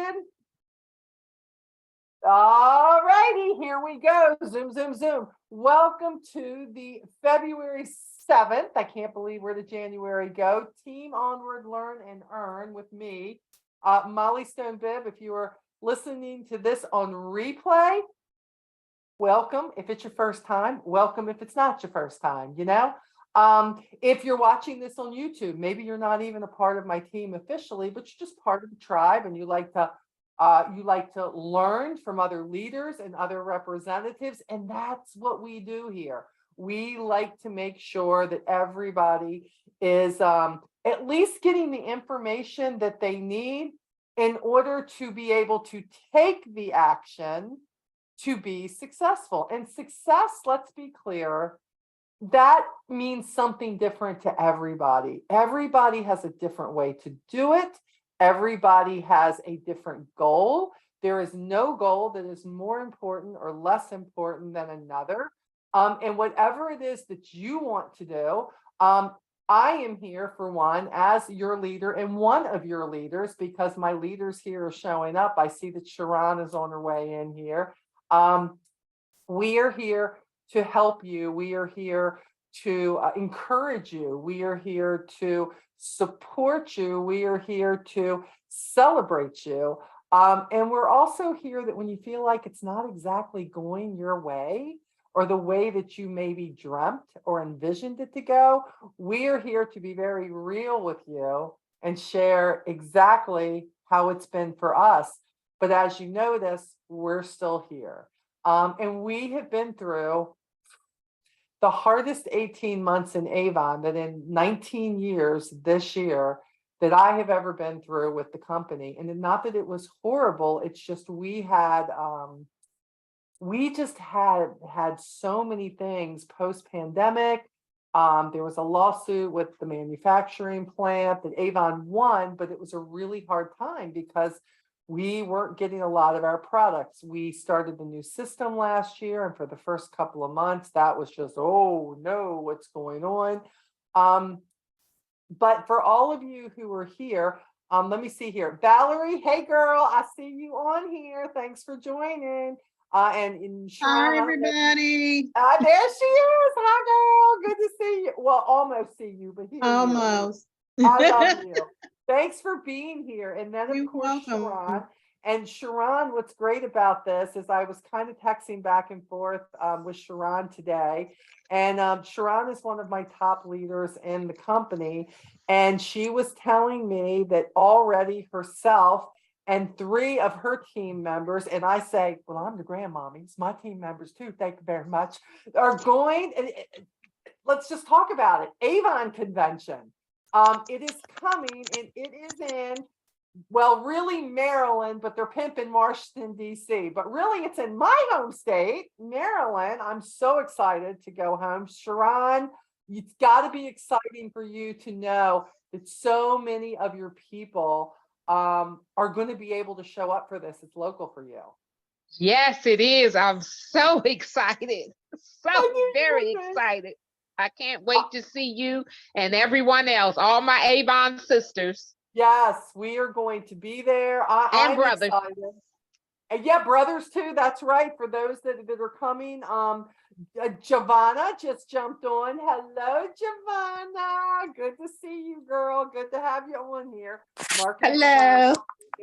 started? All righty, here we go. Zoom, zoom, zoom. Welcome to the February 7th. I can't believe where the January go. Team Onward, Learn and Earn with me, Molly Stone Bibb. If you are listening to this on replay, welcome. If it's your first time, welcome. If it's not your first time, if you're watching this on YouTube, maybe you're not even a part of my team officially, but you're just part of the tribe and you like to learn from other leaders and other representatives. And that's what we do here. We like to make sure that everybody is at least getting the information that they need in order to be able to take the action to be successful. And success, let's be clear, that means something different to everybody. Everybody has a different way to do it. Everybody has a different goal. There is no goal that is more important or less important than another. And whatever it is that you want to do, I am here for one as your leader and one of your leaders, because my leaders here are showing up. I see that Sharon is on her way in here. We are here to help you. We are here to encourage you. We are here to support you. We are here to celebrate you. And we're also here that when you feel like it's not exactly going your way or the way that you maybe dreamt or envisioned it to go, we are here to be very real with you and share exactly how it's been for us. But as you notice, we're still here. And we have been through the hardest 18 months in Avon, that in 19 years this year that I have ever been through with the company. And not that it was horrible, it's just we just had so many things post-pandemic. There was a lawsuit with the manufacturing plant that Avon won, but it was a really hard time because we weren't getting a lot of our products. We started the new system last year, and for the first couple of months, that was just, oh no, what's going on? But for all of you who are here, let me see here. Valerie, hey girl, I see you on here. Thanks for joining. And Sharon, hi everybody. there she is. Hi girl, good to see you. Well, almost see you, but here Almost. I love you. Thanks for being here. And then, of You're course, welcome. Sharon. And Sharon, what's great about this is I was kind of texting back and forth with Sharon today. And Sharon is one of my top leaders in the company. And she was telling me that already herself and 3 of her team members, and I say, well, I'm the grandmommies, my team members too, thank you very much, are going, and let's just talk about it, Avon Convention. It is coming, and it is in, well, really Maryland, but they're pimping Washington, D.C. But really, it's in my home state, Maryland. I'm so excited to go home. Sharon, it's got to be exciting for you to know that so many of your people are going to be able to show up for this. It's local for you. Yes, it is. I'm so excited. Very excited. I can't wait to see you and everyone else, all my Avon sisters. Yes, we are going to be there. And brothers. Excited. And yeah, brothers too. That's right. For those that are coming, Giovanna just jumped on. Hello, Giovanna. Good to see you, girl. Good to have you on here. Hello.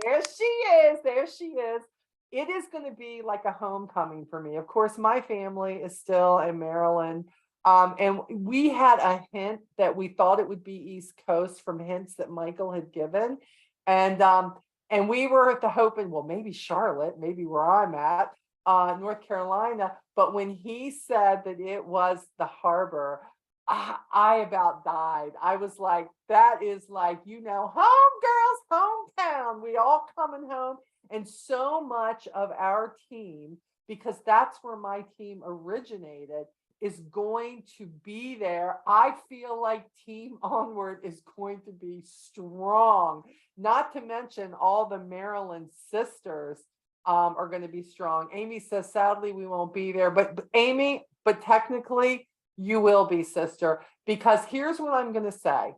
There she is. There she is. It is going to be like a homecoming for me. Of course, my family is still in Maryland. And we had a hint that we thought it would be East Coast from hints that Michael had given. And we were hoping, well, maybe Charlotte, maybe where I'm at, North Carolina. But when he said that it was the harbor, I about died. I was like, that is like, home girls, hometown. We all coming home. And so much of our team, because that's where my team originated, is going to be there. I feel like Team Onward is going to be strong, not to mention all the Maryland sisters are going to be strong. Amy says, sadly, we won't be there, but Amy, but technically you will be, sister, because here's what I'm going to say.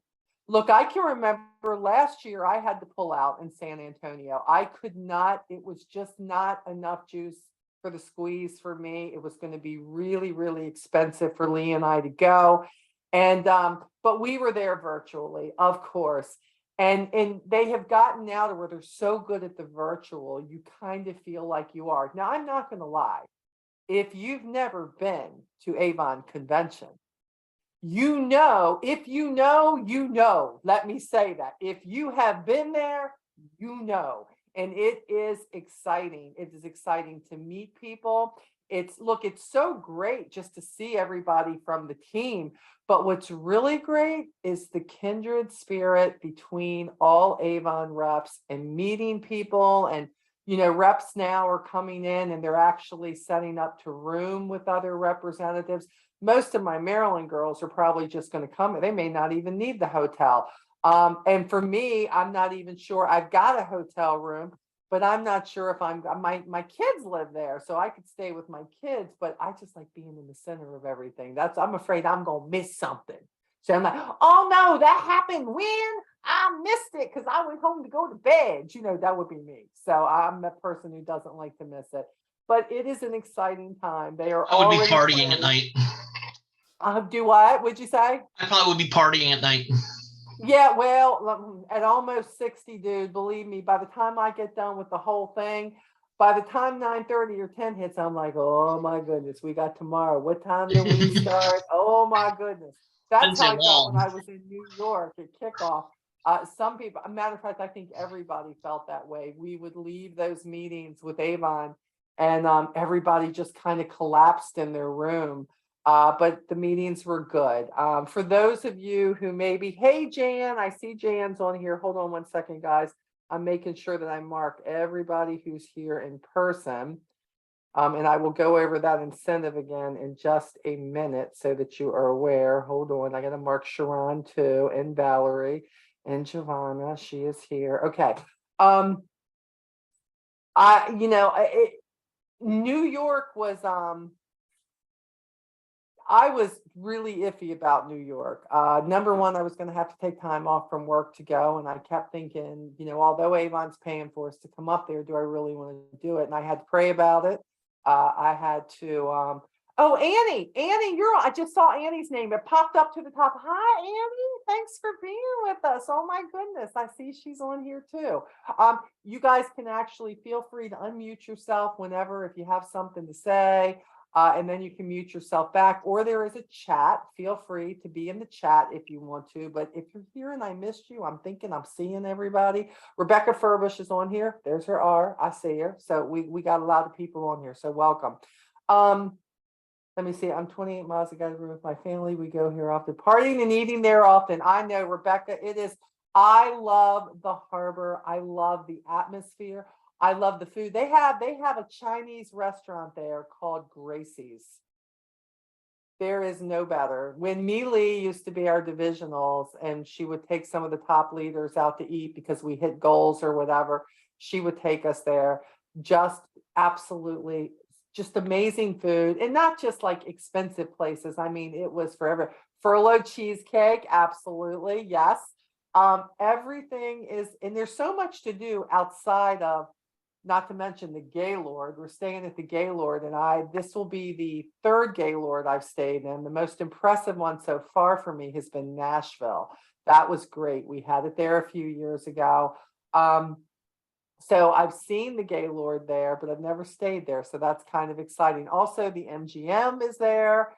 Look, I can remember last year I had to pull out in San Antonio. I could not, it was just not enough juice for the squeeze for me. It was going to be really, really expensive for Lee and I to go. And but we were there virtually, of course. And they have gotten now to where they're so good at the virtual, you kind of feel like you are. Now, I'm not going to lie. If you've never been to Avon convention, if you know, you know, let me say that. If you have been there, you know, and it is exciting. It is exciting to meet people. It's so great just to see everybody from the team. But what's really great is the kindred spirit between all Avon reps and meeting people. And, reps now are coming in and they're actually setting up to room with other representatives. Most of my Maryland girls are probably just going to come. They may not even need the hotel. And for me, I'm not even sure. I've got a hotel room, but I'm not sure if my kids live there, so I could stay with my kids, but I just like being in the center of everything. I'm afraid I'm going to miss something. So I'm like, oh no, that happened when I missed it because I went home to go to bed. That would be me. So I'm the person who doesn't like to miss it. But it is an exciting time. They are I would be already partying at planning. night. Do what? Would you say? I probably would be partying at night. Yeah, well, at almost 60, dude, believe me, by the time I get done with the whole thing, by the time 9:30 or 10 hits, I'm like, oh my goodness, we got tomorrow. What time do we start? Oh my goodness. That's Depends how how I felt when long. I was in New York at kickoff. Some people, a matter of fact, I think everybody felt that way. We would leave those meetings with Avon and everybody just kind of collapsed in their room. But the meetings were good. For those of you who maybe, hey, Jan, I see Jan's on here. Hold on one second, guys. I'm making sure that I mark everybody who's here in person. And I will go over that incentive again in just a minute so that you are aware. Hold on. I got to mark Sharon too, and Valerie and Giovanna. She is here. Okay. New York was, I was really iffy about New York. Number one, I was going to have to take time off from work to go. And I kept thinking, although Avon's paying for us to come up there, do I really want to do it? And I had to pray about it. I had to, oh, Annie, I just saw Annie's name. It popped up to the top. Hi, Annie. Thanks for being with us. Oh my goodness. I see she's on here too. You guys can actually feel free to unmute yourself whenever, if you have something to say. And then you can mute yourself back, or there is a chat. Feel free to be in the chat if you want to. But if you're here and I missed you, I'm seeing everybody. Rebecca Furbush is on here. There's her R. I see her. So we got a lot of people on here. So welcome. Let me see. I'm 28 miles. I got to room with my family. We go here often, partying and eating there often. I know, Rebecca. It is. I love the harbor. I love the atmosphere. I love the food. They have a Chinese restaurant there called Gracie's. There is no better. When Mealy used to be our divisionals and she would take some of the top leaders out to eat because we hit goals or whatever, she would take us there. Just absolutely, just amazing food, and not just like expensive places. I mean, it was forever. Furlough cheesecake, absolutely, yes. Everything is, and there's so much to do outside of, not to mention the Gaylord. We're staying at the Gaylord, and this will be the third Gaylord I've stayed in. The most impressive one so far for me has been Nashville. That was great. We had it there a few years ago. So I've seen the Gaylord there, but I've never stayed there. So that's kind of exciting. Also, the MGM is there.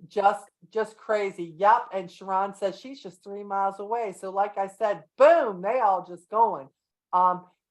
Just crazy. Yep. And Sharon says she's just 3 miles away. So like I said, boom, they all just going.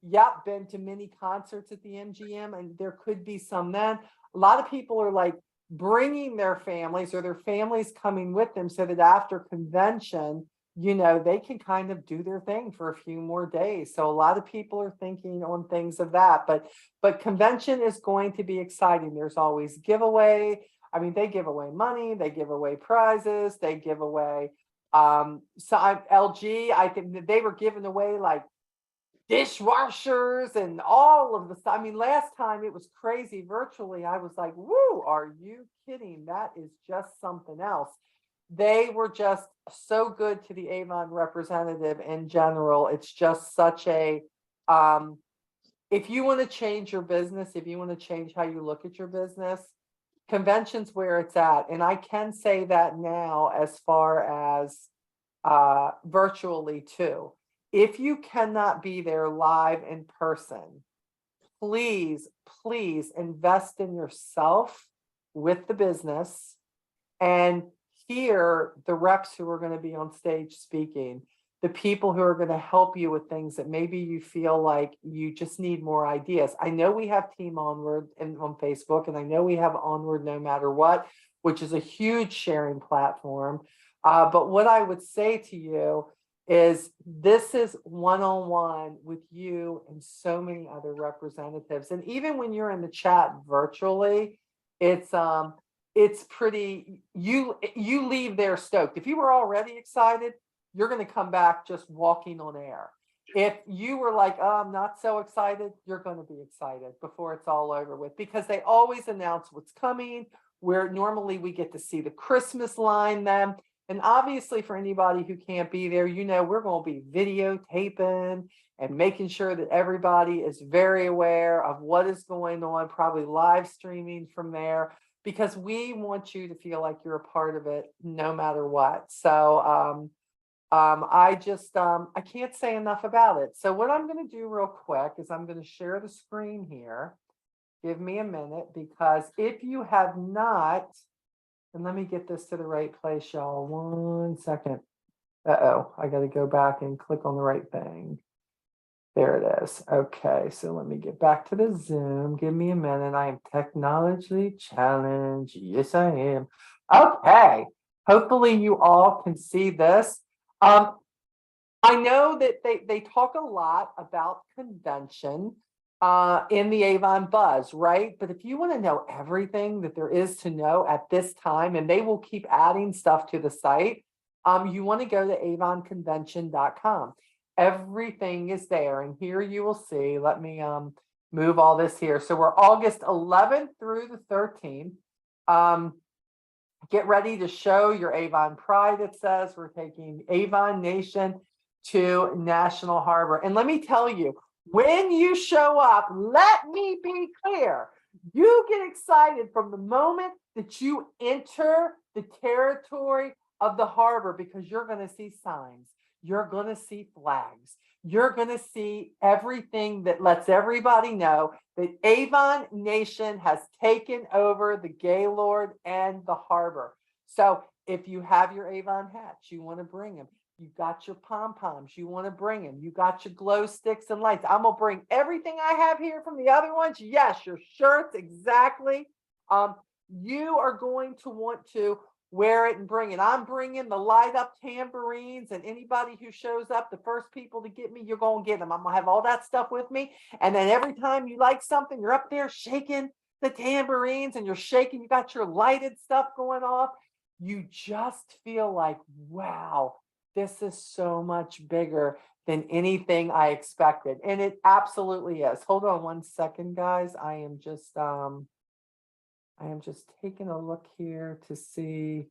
Yep, been to many concerts at the MGM, and there could be some then. A lot of people are like bringing their families, or their families coming with them, so that after convention, they can kind of do their thing for a few more days. So a lot of people are thinking on things of that, but convention is going to be exciting. There's always giveaway. I mean, they give away money, they give away prizes, they give away, LG, I think they were giving away like dishwashers and all of the stuff. I mean, last time it was crazy virtually. I was like, woo, are you kidding? That is just something else. they were just so good to the Avon representative in general. It's just such a, if you want to change your business, if you want to change how you look at your business, convention's where it's at. And I can say that now as far as virtually too. If you cannot be there live in person, please invest in yourself with the business and hear the reps who are going to be on stage speaking, the people who are going to help you with things that maybe you feel like you just need more ideas. I know we have Team Onward on Facebook, and I know we have Onward No Matter What, which is a huge sharing platform. But what I would say to you is this is one-on-one with you and so many other representatives. And even when you're in the chat virtually, it's pretty, you leave there stoked. If you were already excited, you're going to come back just walking on air. If you were like, oh, I'm not so excited, you're going to be excited before it's all over with, because they always announce what's coming, where normally we get to see the Christmas line then. And obviously for anybody who can't be there, you know, we're going to be videotaping and making sure that everybody is very aware of what is going on, probably live streaming from there, because we want you to feel like you're a part of it no matter what. So I can't say enough about it. So what I'm going to do real quick is I'm going to share the screen here. Give me a minute, because if you have not, and let me get this to the right place, y'all. 1 second. Uh-oh, I got to go back and click on the right thing. There it is. Okay, so let me get back to the Zoom. Give me a minute. I am technologically challenged. Yes, I am. Okay, hopefully you all can see this. I know that they talk a lot about convention in the Avon Buzz, right? But if you want to know everything that there is to know at this time, and they will keep adding stuff to the site, you want to go to avonconvention.com. Everything is there, and here you will see. Let me move all this here. So we're August 11th through the 13th. Get ready to show your Avon pride. It says we're taking Avon Nation to National Harbor. And let me tell you, when you show up, let me be clear, you get excited from the moment that you enter the territory of the harbor, because you're going to see signs, you're going to see flags, you're going to see everything that lets everybody know that Avon Nation has taken over the Gaylord and the harbor. So if you have your Avon hats, you want to bring them. You got your pom-poms, you want to bring them. You got your glow sticks and lights. I'm going to bring everything I have here from the other ones. Yes, your shirts, exactly. You are going to want to wear it and bring it. I'm bringing the light up tambourines, and anybody who shows up, the first people to get me, you're going to get them. I'm going to have all that stuff with me. And then every time you like something, you're up there shaking the tambourines and you're shaking, you got your lighted stuff going off. You just feel like, wow, this is so much bigger than anything I expected. And it absolutely is. Hold on 1 second, guys. I am just taking a look here to see.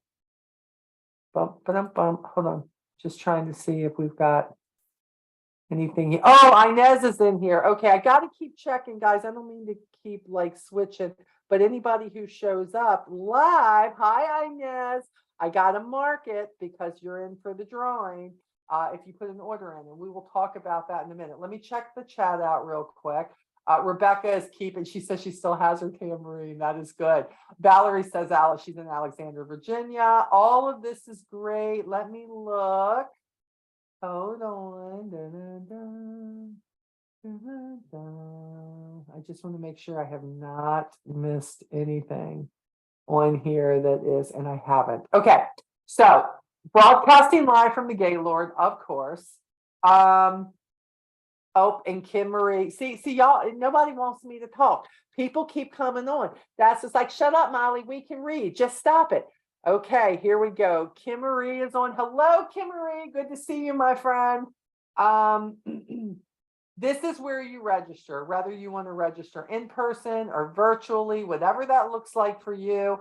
Hold on. Just trying to see if we've got anything here. Oh, Inez is in here. Okay, I got to keep checking, guys. I don't mean to keep like switching, but anybody who shows up live, hi Inez, I got to mark it because you're in for the drawing if you put an order in, and we will talk about that in a minute. Let me check the chat out real quick. Rebecca is keeping, she says she still has her tambourine. That is good. Valerie says Alice, she's in Alexandria, Virginia. All of this is great. Let me look. Hold on. I just want to make sure I have not missed anything on here that is, and I haven't. Okay, so broadcasting live from the Gaylord, of course. Oh, and Kim Marie. See, y'all, nobody wants me to talk. People keep coming on. That's just like, shut up, Molly. We can read. Just stop it. Okay, here we go. Kim Marie is on. Hello, Kim Marie. Good to see you, my friend. this is where you register, whether you want to register in person or virtually, whatever that looks like for you.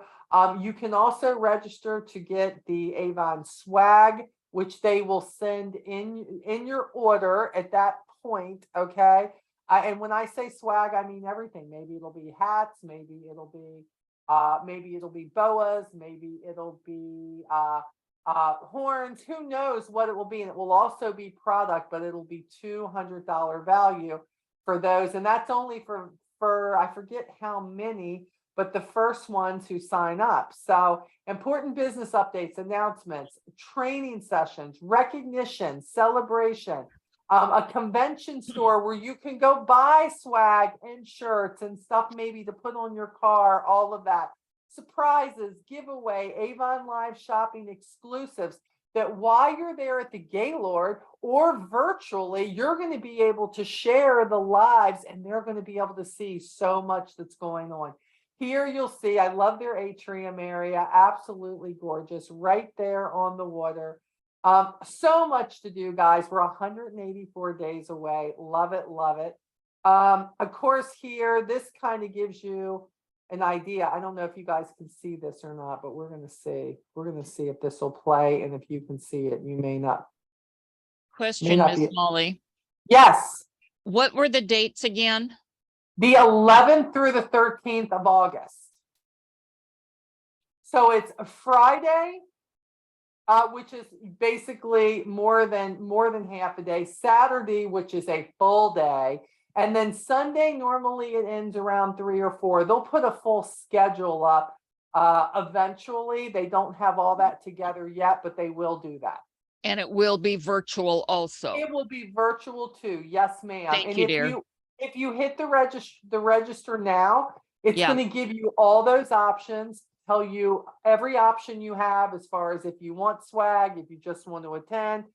You can also register to get the Avon swag, which they will send in your order at that point. Okay. And when I say swag, I mean everything. Maybe it'll be hats, maybe it'll be boas, maybe it'll be horns. Who knows what it will be? And it will also be product, but it'll be $200 value for those. And that's only for I forget how many, but the first ones who sign up. So important business updates, announcements, training sessions, recognition, celebration, a convention store where you can go buy swag and shirts and stuff maybe to put on your car, all of that. Surprises, giveaway, Avon Live shopping exclusives, that while you're there at the Gaylord or virtually, you're going to be able to share the lives and they're going to be able to see so much that's going on. Here you'll see, I love their atrium area, absolutely gorgeous, right there on the water. So much to do, guys. We're 184 days away. Love it, love it. Of course, here, this kind of gives you an idea. I don't know if you guys can see this or not, but we're going to see. We're going to see if this will play and if you can see it. You may not. Question, Miss Molly. Yes. What were the dates again? The 11th through the 13th of August. So it's a Friday, which is basically more than half a day. Saturday, which is a full day. And then Sunday, normally it ends around 3 or 4. They'll put a full schedule up eventually. They don't have all that together yet, but they will do that. And it will be virtual also. It will be virtual too. Yes, ma'am. Thank And you, dear. If you hit the register now, it's going to give you all those options, tell you every option you have as far as if you want swag, if you just want to attend.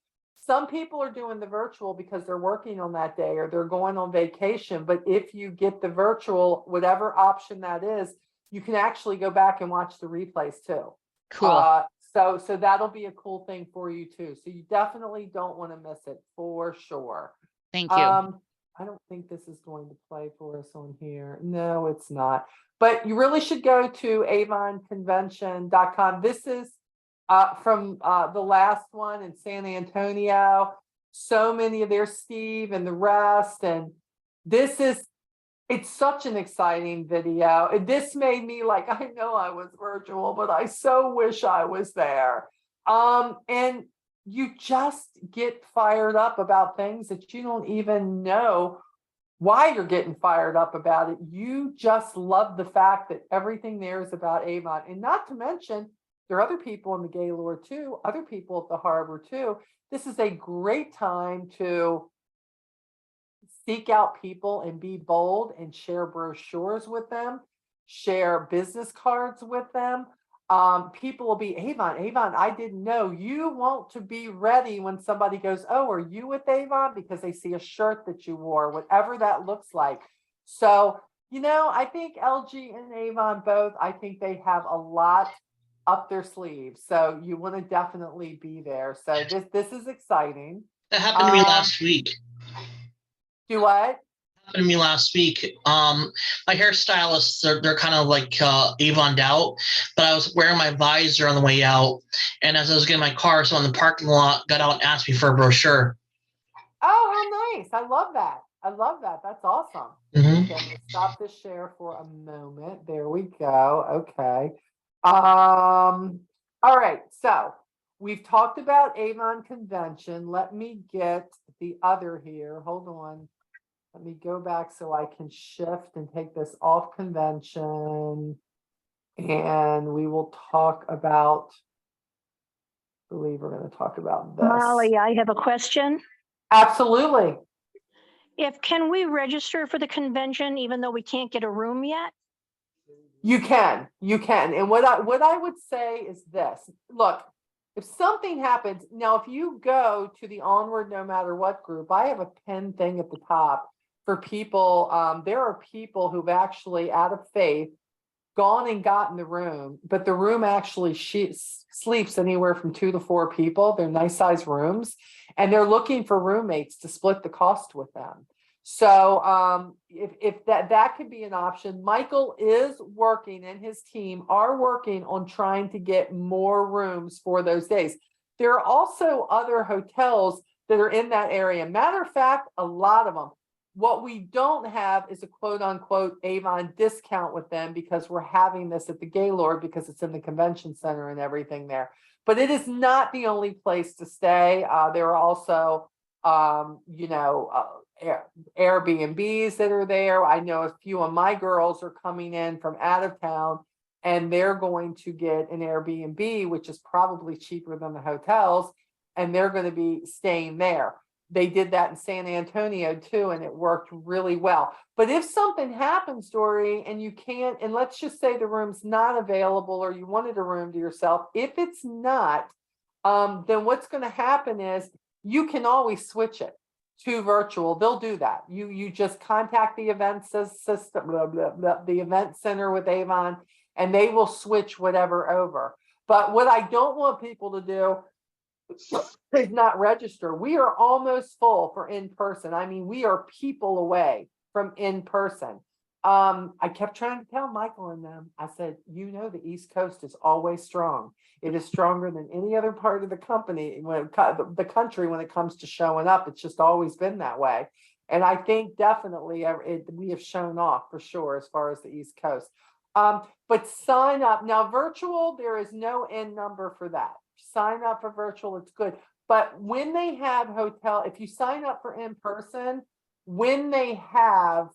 Some people are doing the virtual because they're working on that day or they're going on vacation. But if you get the virtual, whatever option that is, you can actually go back and watch the replays too. Cool. So that'll be a cool thing for you too. So you definitely don't want to miss it for sure. Thank you. I don't think this is going to play for us on here. No, it's not. But you really should go to avonconvention.com. This is from the last one in San Antonio. So many of their Steve and the rest. And it's such an exciting video. This made me like, I know I was virtual, but I so wish I was there. And you just get fired up about things that you don't even know why you're getting fired up about it. You just love the fact that everything there is about Avon. And not to mention, there are other people in the Gaylord too, other people at the harbor too. This is a great time to seek out people and be bold and share brochures with them, share business cards with them. People will be, Avon, I didn't know. You want to be ready when somebody goes, oh, are you with Avon? Because they see a shirt that you wore, whatever that looks like. So, I think LG and Avon both, I think they have a lot up their sleeves. So you want to definitely be there. So this is exciting. That happened to me last week. Do what? Happened to me last week. My hairstylists, they're kind of like Avon'd out, but I was wearing my visor on the way out, and as I was getting my car, someone in the parking lot got out and asked me for a brochure. Oh, how nice. I love that. That's awesome. Mm-hmm. Okay, stop the share for a moment. There we go. Okay. All right. So we've talked about Avon Convention. Let me get the other here. Hold on. Let me go back so I can shift and take this off convention. And we will talk about, I believe we're going to talk about this. Molly, I have a question. Absolutely. Can we register for the convention even though we can't get a room yet? You can. And what I would say is this. Look, if something happens, now if you go to the Onward No Matter What group, I have a pin thing at the top for people. There are people who've actually, out of faith, gone and gotten the room, but the room actually sleeps anywhere from 2 to 4 people. They're nice size rooms, and they're looking for roommates to split the cost with them. So if that could be an option, Michael is working and his team are working on trying to get more rooms for those days. There are also other hotels that are in that area. Matter of fact, a lot of them. What we don't have is a quote unquote Avon discount with them because we're having this at the Gaylord because it's in the convention center and everything there. But it is not the only place to stay. There are also, Airbnbs that are there. I know a few of my girls are coming in from out of town and they're going to get an Airbnb, which is probably cheaper than the hotels, and they're going to be staying there. They did that in San Antonio too, and it worked really well. But if something happens, Dory, and you can't, and let's just say the room's not available or you wanted a room to yourself, if it's not, then what's going to happen is you can always switch it to virtual. They'll do that. You just contact the event system, the event center with Avon, and they will switch whatever over. But what I don't want people to do is not register. We are almost full for in person. I mean, we are people away from in person. I kept trying to tell Michael and them, I said, the East Coast is always strong. It is stronger than any other part of the country when it comes to showing up. It's just always been that way. And I think definitely we have shown off for sure as far as the East Coast. But sign up. Now, virtual, there is no end number for that. Sign up for virtual, it's good. But when they have if you sign up for in person, when they have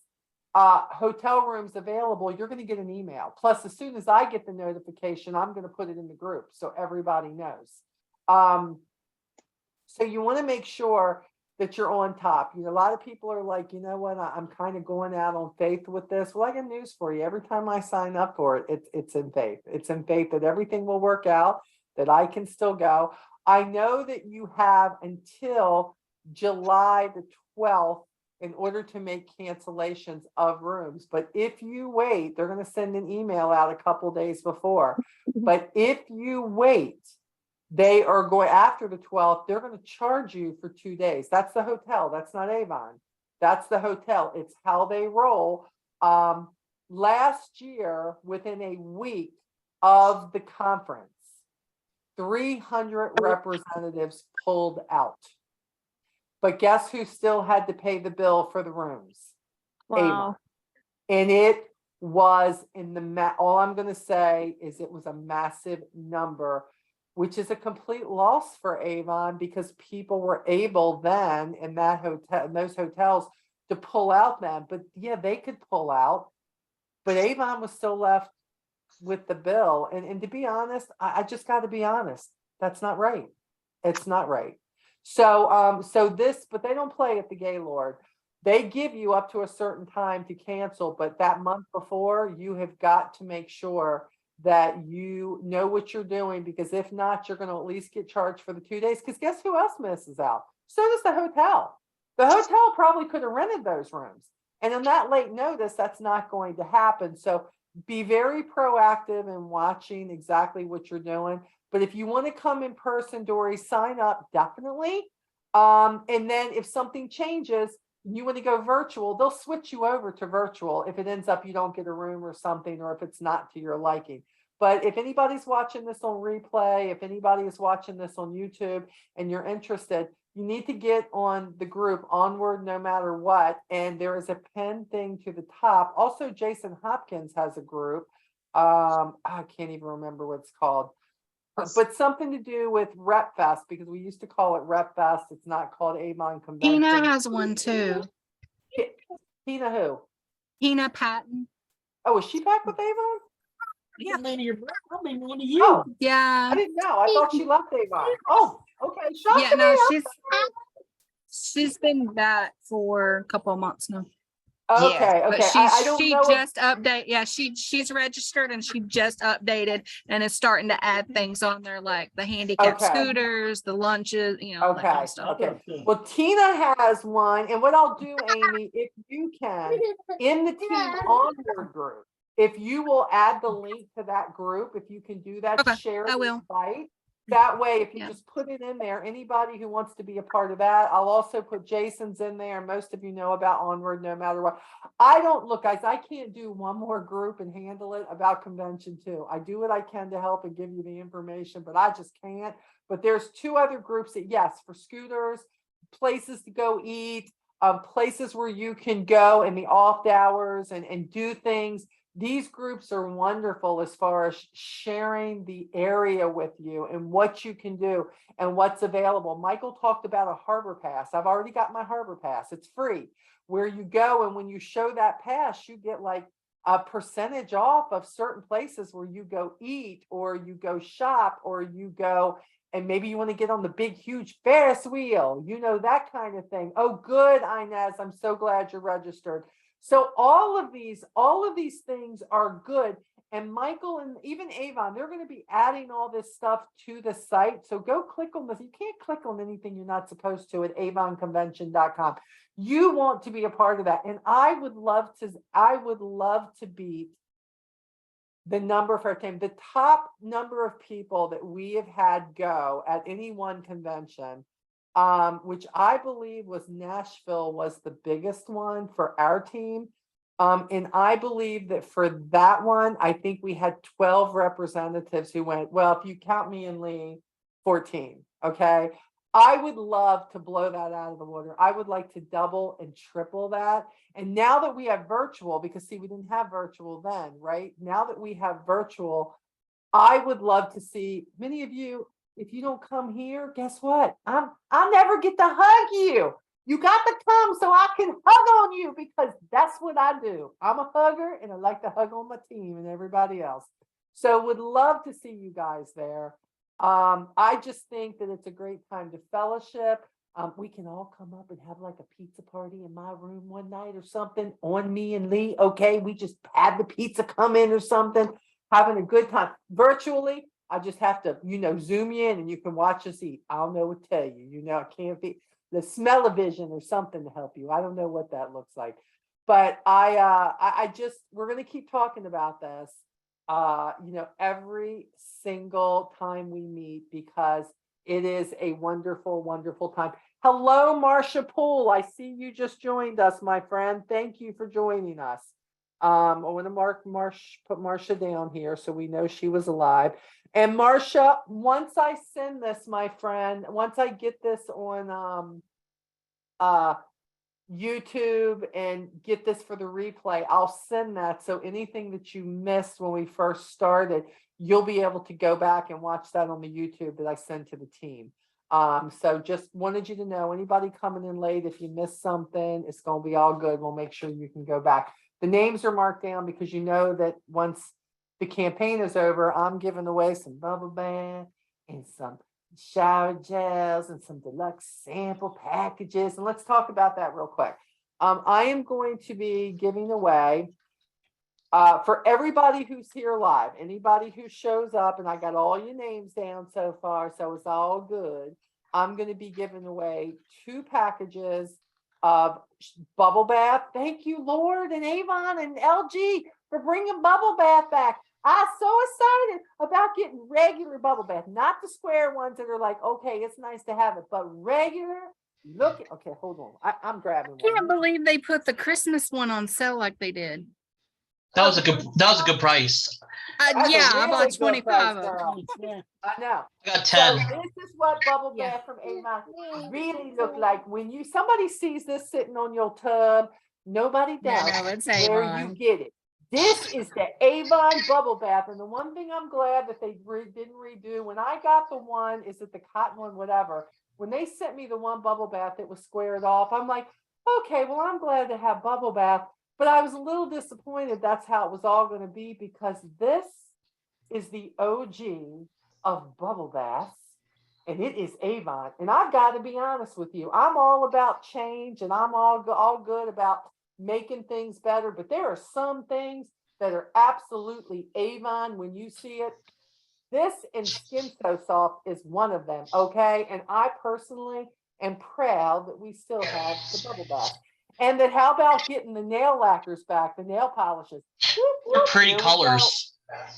hotel rooms available, you're going to get an email. Plus, as soon as I get the notification, I'm going to put it in the group so everybody knows. So you want to make sure that you're on top. A lot of people are like, you know what, I'm kind of going out on faith with this. Well, I got news for you. Every time I sign up for it, it's in faith. It's in faith that everything will work out, that I can still go. I know that you have until July the 12th in order to make cancellations of rooms. But if you wait, they're going to send an email out a couple days before. But if you wait, they are going after the 12th, they're going to charge you for 2 days. That's the hotel. That's not Avon. That's the hotel. It's how they roll. Last year, within a week of the conference, 300 representatives pulled out. But guess who still had to pay the bill for the rooms? Wow. Avon. And it was all I'm going to say is it was a massive number, which is a complete loss for Avon because people were able then in those hotels to pull out then. But yeah, they could pull out, but Avon was still left with the bill. And to be honest, I just got to be honest. That's not right. It's not right. So, but they don't play at the Gaylord. They give you up to a certain time to cancel, but that month before, you have got to make sure that you know what you're doing, because if not, you're going to at least get charged for the 2 days. Because guess who else misses out? So does the hotel. The hotel probably could have rented those rooms. And on that late notice, that's not going to happen. So be very proactive in watching exactly what you're doing. But if you want to come in person, Dory, sign up definitely. And then if something changes, you want to go virtual, they'll switch you over to virtual if it ends up you don't get a room or something, or if it's not to your liking. But if anybody's watching this on replay, if anybody is watching this on YouTube and you're interested, you need to get on the group Onward No Matter What. And there is a pen thing to the top. Also, Jason Hopkins has a group. I can't even remember what it's called. But something to do with Rep Fest, because we used to call it Rep Fest. It's not called Avon Convention. Tina has one too. Tina who? Tina Patton. Oh, is she back with Avon? Yeah. Oh, Yeah. I didn't know. I thought she left Avon. Oh, okay. Shock Yeah, to no, me. she's been back for a couple of months now. Okay, But okay. I don't she know. just update. Yeah, she's registered and she just updated and is starting to add things on there like the handicap Okay. scooters, the lunches, all that kind of stuff. Okay. Well, Tina has one, and what I'll do, Amy, if you can, in the Team Onward group, if you will add the link to that group, if you can do that, Okay, share I the will. invite. That way, if you Yeah. just put it in there, anybody who wants to be a part of that, I'll also put Jason's in there. Most of you know about Onward no matter what. I don't, look, guys, I can't do one more group and handle it about convention too. I do what I can to help and give you the information, but I just can't. But there's 2 other groups that, yes, for scooters, places to go eat, places where you can go in the off hours and do things. These groups are wonderful as far as sharing the area with you and what you can do and what's available. Michael talked about a harbor pass. I've already got my harbor pass. It's free. Where you go, and when you show that pass, you get like a percentage off of certain places where you go eat or you go shop or you go, and maybe you want to get on the big, huge Ferris wheel, you know, that kind of thing. Oh, good, Inez. I'm so glad you're registered. So all of these things are good. And Michael and even Avon, they're going to be adding all this stuff to the site. So go click on this. You can't click on anything you're not supposed to at avonconvention.com. You want to be a part of that. And I would love to beat the number for our team, the top number of people that we have had go at any one convention. Which I believe was Nashville was the biggest one for our team. And I believe that for that one, I think we had 12 representatives who went, well, if you count me and Lee, 14. Okay. I would love to blow that out of the water. I would like to double and triple that. And now that we have virtual, because see, we didn't have virtual then, right? Now that we have virtual, I would love to see many of you. If you don't come here, guess what? I'll never get to hug you. You got to come so I can hug on you, because that's what I do. I'm a hugger and I like to hug on my team and everybody else. So would love to see you guys there. I just think that it's a great time to fellowship. We can all come up and have like a pizza party in my room one night or something on me and Lee. Okay, we just had the pizza come in or something, having a good time virtually. I just have to, Zoom you in and you can watch us eat. I don't know what to tell you. It can't be the smell-o-vision or something to help you. I don't know what that looks like. But we're going to keep talking about this, every single time we meet, because it is a wonderful, wonderful time. Hello, Marcia Poole. I see you just joined us, my friend. Thank you for joining us. I want to put Marcia down here so we know she was alive. And Marcia, once I send this, my friend, once I get this on YouTube and get this for the replay, I'll send that. So anything that you missed when we first started, you'll be able to go back and watch that on the YouTube that I send to the team. So just wanted you to know, anybody coming in late, if you missed something, it's going to be all good. We'll make sure you can go back. The names are marked down because you know that once the campaign is over, I'm giving away some bubble bath and some shower gels and some deluxe sample packages. And let's talk about that real quick. I am going to be giving away for everybody who's here live, anybody who shows up, and I got all your names down so far, so it's all good. I'm going to be giving away 2 packages of bubble bath. Thank you, Lord, and Avon and LG for bringing bubble bath back. I'm so excited about getting regular bubble bath, not the square ones that are like, okay, it's nice to have it, but regular. Okay, hold on. I'm grabbing one. Can't believe they put the Christmas one on sale like they did. That was a good price. That's Yeah, a I really bought good 25 price, of girl. them. Yeah. I know. I got So 10. this is what bubble Yeah. bath from Avon really look like. When somebody sees this sitting on your tub, nobody doubts No, it's where you Avon. get it. This is the Avon bubble bath. And the one thing I'm glad that they didn't redo, when I got the one, is it the cotton one, whatever, when they sent me the one bubble bath that was squared off, I'm like, okay, well, I'm glad to have bubble bath. But I was a little disappointed that's how it was all going to be, because this is the OG of bubble baths, and it is Avon. And I've got to be honest with you, I'm all about change, and I'm all good about making things better. But there are some things that are absolutely Avon when you see it. This and Skin So Soft is one of them, okay? And I personally am proud that we still have the bubble bath. And then how about getting the nail lacquers back, the nail polishes? They're pretty There we go. colors.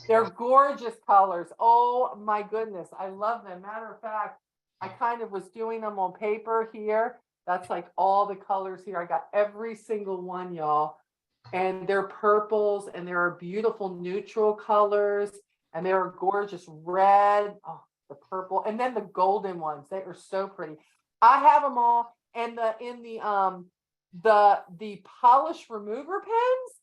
They're gorgeous colors. Oh my goodness. I love them. Matter of fact, I kind of was doing them on paper here. That's like all the colors here. I got every single one, y'all. And they're purples and there are beautiful neutral colors and there are gorgeous red. Oh, the purple and then the golden ones. They are so pretty. I have them all. And the polish remover pens,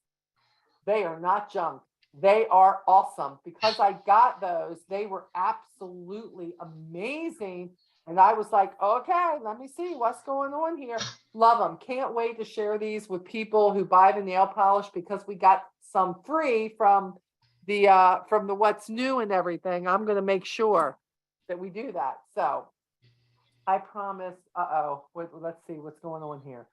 they are not junk. They are awesome because I got those. They were absolutely amazing. And I was like, okay, let me see what's going on here. Love them. Can't wait to share these with people who buy the nail polish because we got some free from the what's new and everything. I'm going to make sure that we do that. So I promise. Let's see what's going on here.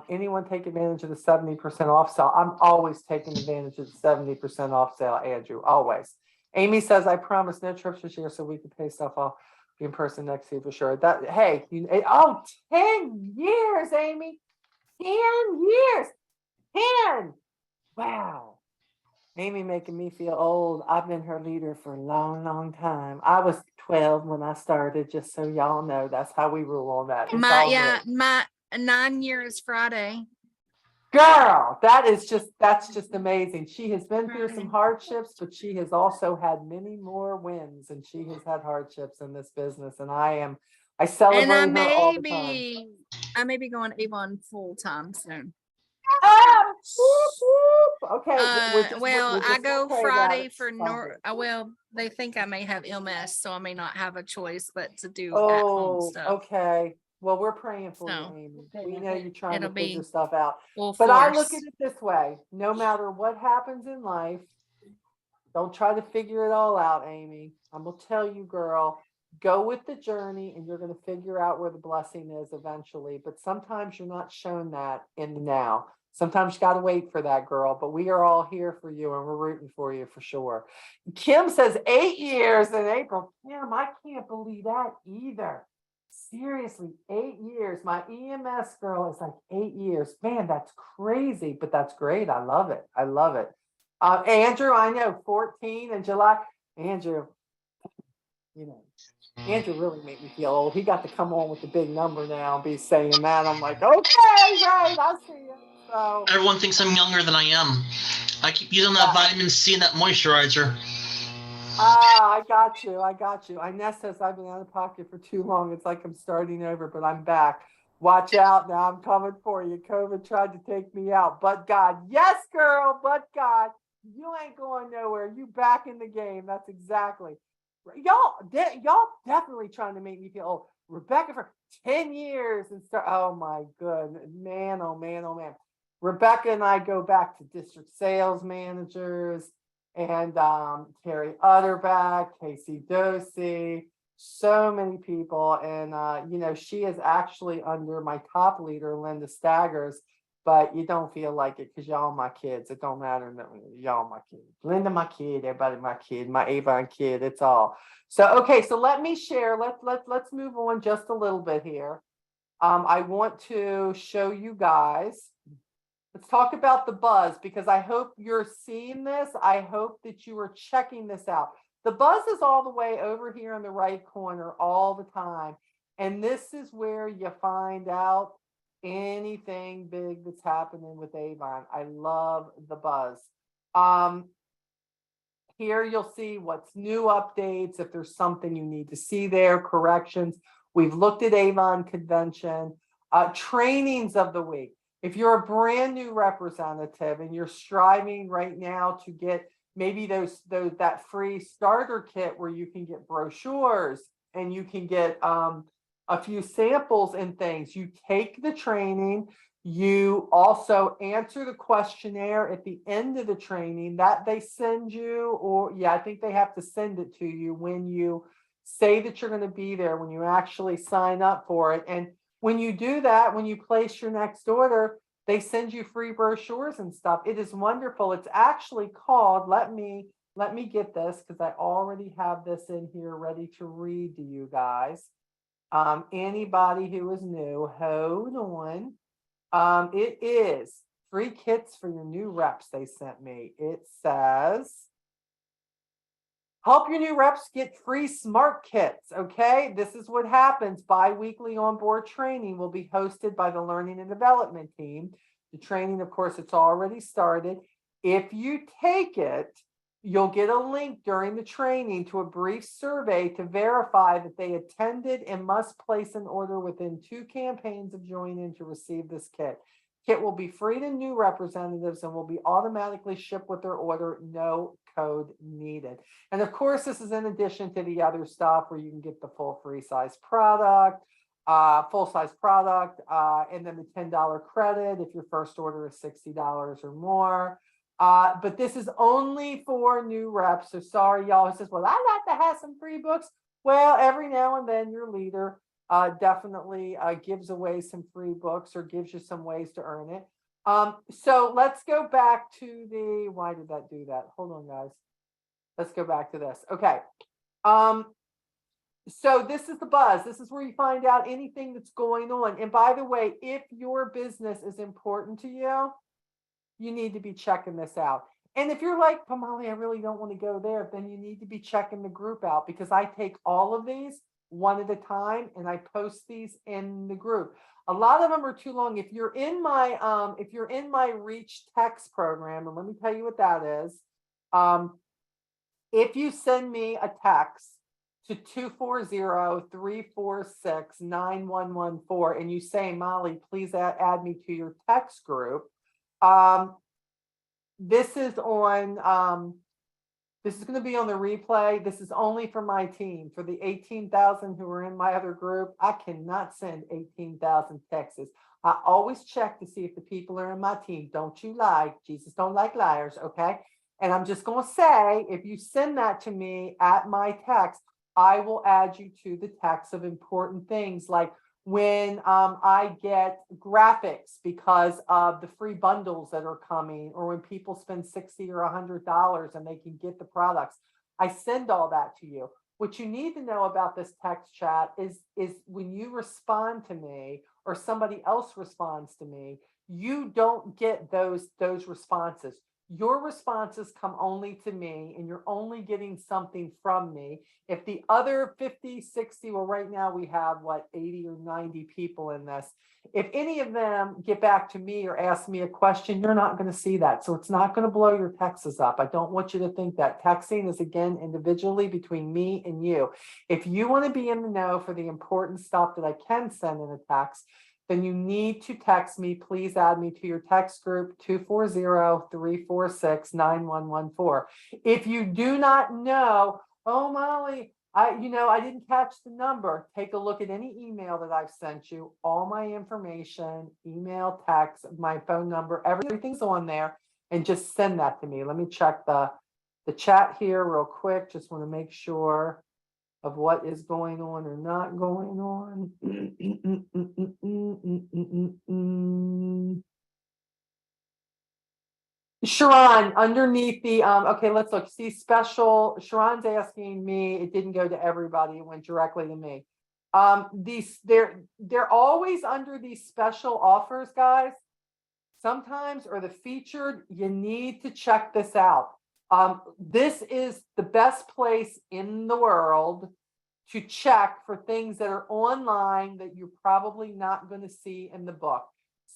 Anyone take advantage of the 70% off sale? I'm always taking advantage of the 70% off sale, Andrew, always. Amy says, I promise no trips this year so we can pay stuff off in person next year for sure. That, hey, 10 years, Amy. 10 years. 10. Wow. Amy making me feel old. I've been her leader for a long, long time. I was 12 when I started, just so y'all know. That's how we rule on that. It's all good. My 9 years Friday. Girl, that's just amazing. She has been through some hardships, but she has also had many more wins, and she has had hardships in this business. And I celebrate her all the time. I may be going Avon full time soon. Okay. I go Friday for they think I may have MS, so I may not have a choice but to do at-home stuff. Okay. Well, we're praying for you, Amy. We know you're trying to figure stuff out. But I look at it this way. No matter what happens in life, don't try to figure it all out, Amy. I'm going to tell you, girl, go with the journey and you're going to figure out where the blessing is eventually. But sometimes you're not shown that in the now. Sometimes you got to wait for that, girl. But we are all here for you and we're rooting for you for sure. Kim says 8 years in April. Kim, I can't believe that either. Seriously, 8 years. My EMS girl is like 8 years. Man, that's crazy, but that's great. I love it. I love it. Andrew, I know 14 in July. Andrew, Andrew really made me feel old. He got to come on with the big number now and be saying that. I'm like, okay, right, I see it. So everyone thinks I'm younger than I am. I keep using that vitamin C and that moisturizer. I got you. Inez says I've been out of pocket for too long. It's like I'm starting over, but I'm back. Watch out now. I'm coming for you. COVID tried to take me out, but God. Yes, girl, but God. You ain't going nowhere. You back in the game. That's exactly. Y'all definitely trying to make me feel old. Rebecca for 10 years and start. Oh my goodness. Man, oh man, oh man. Rebecca and I go back to district sales managers. And Terry Utterback, Casey Dosey, so many people. And, she is actually under my top leader, Linda Staggers, but you don't feel like it because y'all my kids. It don't matter. Y'all my kids. Linda, my kid, everybody, my kid, my Avon kid, it's all. So, okay, so let me share. Let's move on just a little bit here. I want to show you guys. Let's talk about the buzz because I hope you're seeing this. I hope that you are checking this out. The buzz is all the way over here in the right corner all the time. And this is where you find out anything big that's happening with Avon. I love the buzz. Here you'll see what's new updates. If there's something you need to see there, corrections. We've looked at Avon convention, trainings of the week. If you're a brand new representative and you're striving right now to get maybe that free starter kit where you can get brochures and you can get a few samples and things, you take the training, you also answer the questionnaire at the end of the training that they send you, I think they have to send it to you when you say that you're going to be there, when you actually sign up for it. And when you do that, when you place your next order, they send you free brochures and stuff. It is wonderful. It's actually called, let me get this because I already have this in here ready to read to you guys. Anybody who is new, hold on. It is free kits for your new reps they sent me. It says, Help your new reps get free smart kits. Okay, this is what happens. Bi-weekly onboard training will be hosted by the learning and development team. The training, of course, it's already started. If you take it, you'll get a link during the training to a brief survey to verify that they attended and must place an order within 2 campaigns of joining to receive this kit. Kit will be free to new representatives and will be automatically shipped with their order, no code needed. And of course, this is in addition to the other stuff where you can get the full full-size product, and then the $10 credit if your first order is $60 or more. But this is only for new reps. So sorry, y'all. It says, well, I like to have some free books. Well, every now and then your leader definitely gives away some free books or gives you some ways to earn it. So let's go back to the, why did that do that? Hold on, guys. Let's go back to this. Okay. So this is the buzz. This is where you find out anything that's going on. And by the way, if your business is important to you, you need to be checking this out. And if you're like, oh, Molly, I really don't want to go there, then you need to be checking the group out, because I take all of these one at a time and I post these in the group. A lot of them are too long. If you're in my Reach text program, and let me tell you what that is. If you send me a text to 240-346-9114 and you say, Molly, please add me to your text group. This is on, this is going to be on the replay. This is only for my team. For the 18,000 who are in my other group, I cannot send 18,000 texts. I always check to see if the people are in my team. Don't you lie. Jesus don't like liars, okay? And I'm just going to say, if you send that to me at my text, I will add you to the text of important things, like when I get graphics because of the free bundles that are coming, or when people spend $60 or $100 and they can get the products. I send all that to you. What you need to know about this text chat is when you respond to me or somebody else responds to me, you don't get those responses. Your responses come only to me, and you're only getting something from me. If the other 50, 60, well, right now we have 80 or 90 people in this. If any of them get back to me or ask me a question, you're not going to see that. So it's not going to blow your texts up. I don't want you to think that. Texting is, again, individually between me and you. If you want to be in the know for the important stuff that I can send in a text, then you need to text me. Please add me to your text group, 240-346-9114. If you do not know, oh, Molly, I didn't catch the number. Take a look at any email that I've sent you. All my information, email, text, my phone number, everything's on there, and just send that to me. Let me check the chat here real quick. Just want to make sure of what is going on or not going on. Sharon, underneath the, okay, let's look. See, special, Sharon's asking me, it didn't go to everybody, it went directly to me. They're always under these special offers, guys. Sometimes, or the featured, you need to check this out. This is the best place in the world to check for things that are online that you're probably not going to see in the book.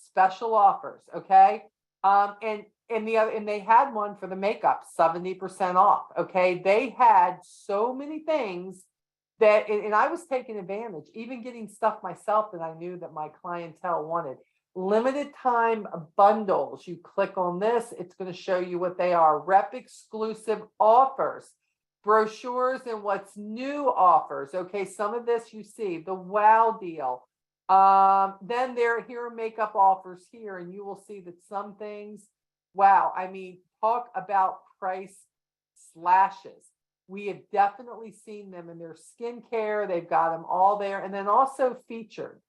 Special offers, okay? And they had one for the makeup, 70% off. Okay, they had so many things that, and I was taking advantage, even getting stuff myself that I knew that my clientele wanted. Limited time bundles. You click on this, it's going to show you what they are. Rep exclusive offers, brochures, and what's new offers. Okay, some of this you see, the wow deal. Then here are makeup offers here, and you will see that some things, wow, I mean, talk about price slashes. We have definitely seen them in their skincare. They've got them all there. And then also featured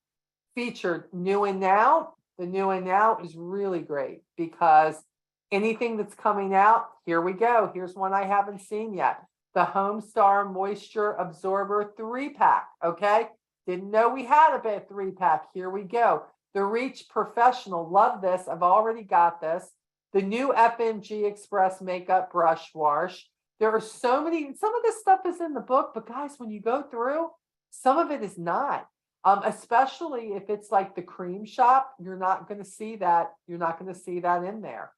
new and now. The new and now is really great because anything that's coming out, here we go. Here's one I haven't seen yet. The Homestar Moisture Absorber 3-pack, okay? Didn't know we had a 3-pack. Here we go. The Reach Professional, love this. I've already got this. The new FMG Express Makeup Brush Wash. There are so many, some of this stuff is in the book, but guys, when you go through, some of it is not. Especially if it's like the cream shop, you're not going to see that. You're not going to see that in there.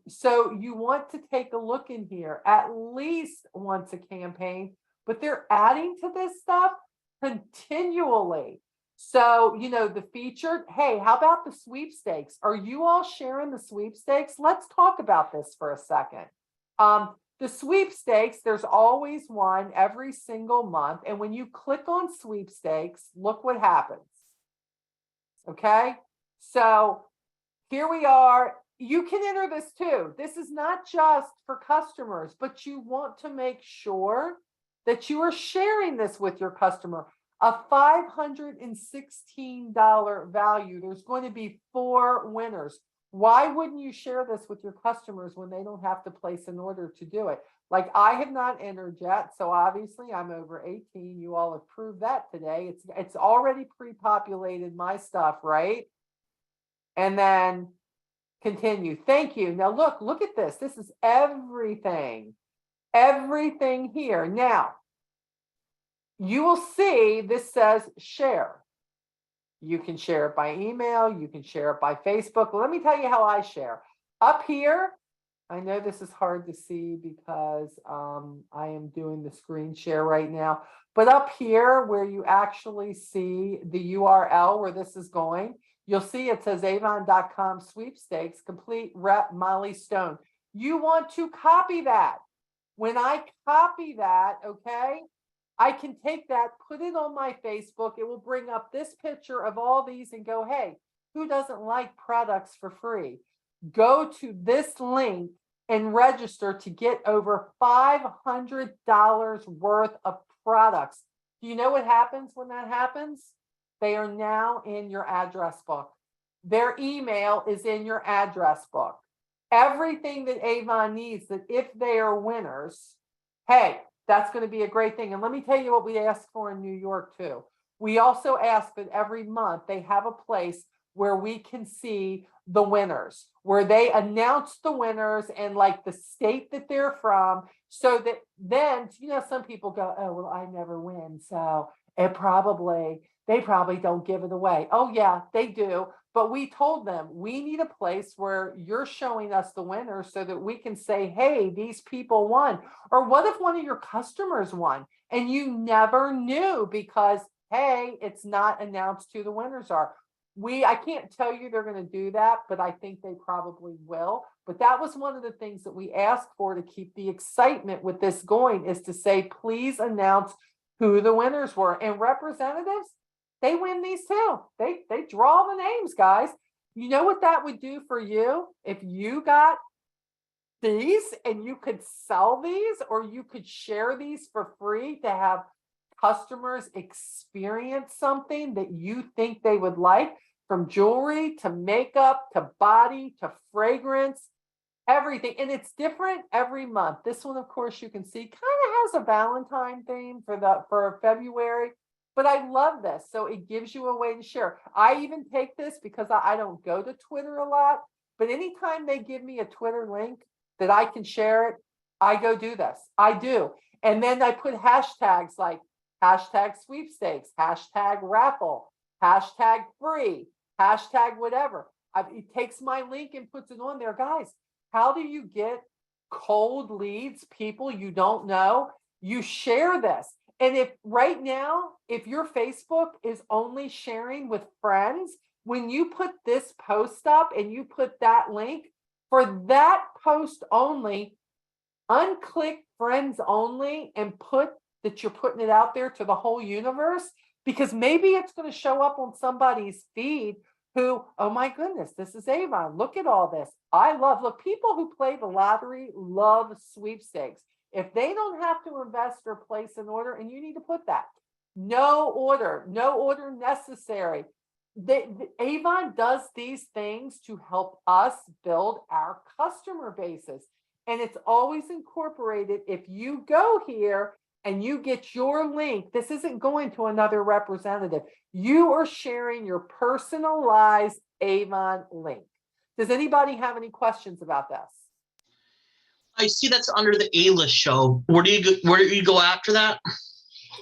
So you want to take a look in here at least once a campaign, but they're adding to this stuff continually. So, you know, the featured, hey, how about the sweepstakes? Are you all sharing the sweepstakes? Let's talk about this for a second. The sweepstakes, there's always one every single month. And when you click on sweepstakes, look what happens. Okay. So here we are. You can enter this too. This is not just for customers, but you want to make sure that you are sharing this with your customer. A $516 value. There's going to be 4 winners. Why wouldn't you share this with your customers when they don't have to place an order to do it? Like I have not entered yet, so obviously I'm over 18. You all have proved that today. It's already pre-populated my stuff, right? And then continue. Thank you. Now look at this. This is everything. Everything here. Now, you will see this says share. You can share it by email. You can share it by Facebook. Let me tell you how I share. Up here, I know this is hard to see because I am doing the screen share right now. But up here where you actually see the URL where this is going, you'll see it says Avon.com sweepstakes, complete rep Molly Stone. You want to copy that. When I copy that, okay, I can take that, put it on my Facebook. It will bring up this picture of all these and go, hey, who doesn't like products for free? Go to this link and register to get over $500 worth of products. Do you know what happens when that happens? They are now in your address book. Their email is in your address book. Everything that Avon needs, that if they are winners, hey, that's going to be a great thing. And let me tell you what we ask for in New York too. We also ask that every month they have a place where we can see the winners, where they announce the winners and like the state that they're from, so that then, you know, some people go, oh, well, I never win. So they probably don't give it away. Oh yeah, they do. But we told them we need a place where you're showing us the winners so that we can say, hey, these people won. Or what if one of your customers won and you never knew because, hey, it's not announced who the winners are. I can't tell you they're going to do that, but I think they probably will. But that was one of the things that we asked for to keep the excitement with this going, is to say, please announce who the winners were. And representatives, they win these too. They draw the names, guys. You know what that would do for you if you got these and you could sell these, or you could share these for free to have customers experience something that you think they would like, from jewelry to makeup to body to fragrance, everything. And it's different every month. This one, of course, you can see kind of has a Valentine theme for February. But I love this. So it gives you a way to share. I even take this because I don't go to Twitter a lot, but anytime they give me a Twitter link that I can share it, I go do this. I do. And then I put hashtags like hashtag sweepstakes, hashtag raffle, hashtag free, hashtag whatever. It takes my link and puts it on there. Guys, how do you get cold leads, people you don't know? You share this. And if right now, if your Facebook is only sharing with friends, when you put this post up and you put that link, for that post only, unclick friends only and put that you're putting it out there to the whole universe, because maybe it's going to show up on somebody's feed who, oh my goodness, this is Avon. Look at all this. Look, people who play the lottery love sweepstakes. If they don't have to invest or place an order, and you need to put that, no order necessary. Avon does these things to help us build our customer bases. And it's always incorporated. If you go here and you get your link, this isn't going to another representative. You are sharing your personalized Avon link. Does anybody have any questions about this? I see that's under the A-list show. Where do you go after that?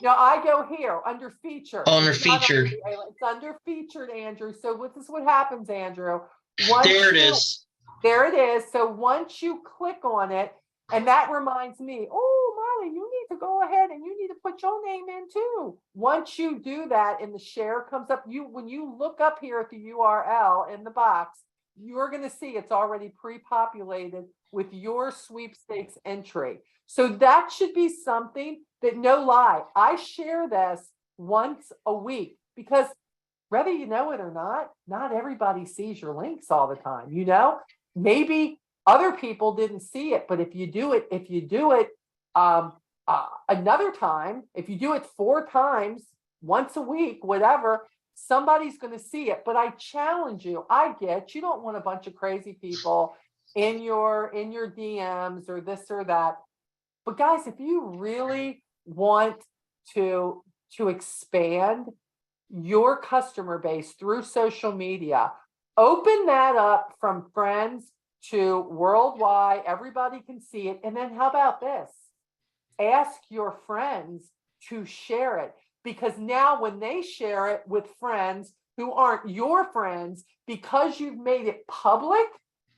No, I go here under featured. Oh, under It's not featured. It's under featured, Andrew. So this is what happens, Andrew. Once There it is. There it is. So once you click on it, and that reminds me, oh, Molly, you need to go ahead and you need to put your name in too. Once you do that and the share comes up, when you look up here at the URL in the box, you're going to see it's already pre-populated with your sweepstakes entry. So that should be something that, no lie, I share this once a week, because whether you know it or not everybody sees your links all the time. Maybe other people didn't see it, but if you do it another time, if you do it 4 times, once a week, whatever, somebody's going to see it. But I challenge you. You don't want a bunch of crazy people in your DMs or this or that. But guys, if you really want to expand your customer base through social media, open that up from friends to worldwide. Everybody can see it. And then how about this? Ask your friends to share it, because now when they share it with friends who aren't your friends, because you've made it public,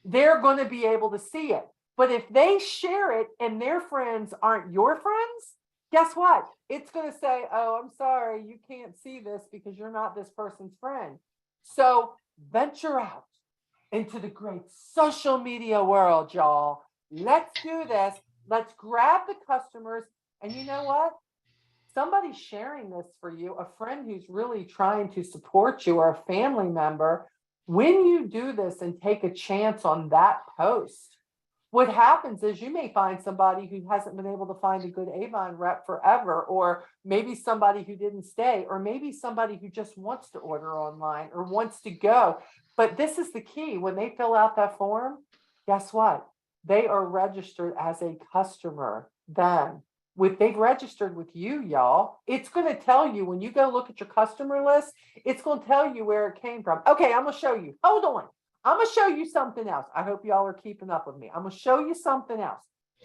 they're going to be able to see it. But if they share it and their friends aren't your friends, guess what? It's going to say, oh, I'm sorry, you can't see this because you're not this person's friend. So venture out into the great social media world, y'all. Let's do this. Let's grab the customers. And you know what? Somebody's sharing this for you, a friend who's really trying to support you, or a family member. When you do this and take a chance on that post, what happens is you may find somebody who hasn't been able to find a good Avon rep forever, or maybe somebody who didn't stay, or maybe somebody who just wants to order online or wants to go. But this is the key. When they fill out that form, guess what? They are registered as a customer then. They've registered with you, y'all. It's going to tell you when you go look at your customer list, it's going to tell you where it came from. Okay, I'm going to show you. Hold on. I'm going to show you something else. I hope y'all are keeping up with me. I'm going to show you something else.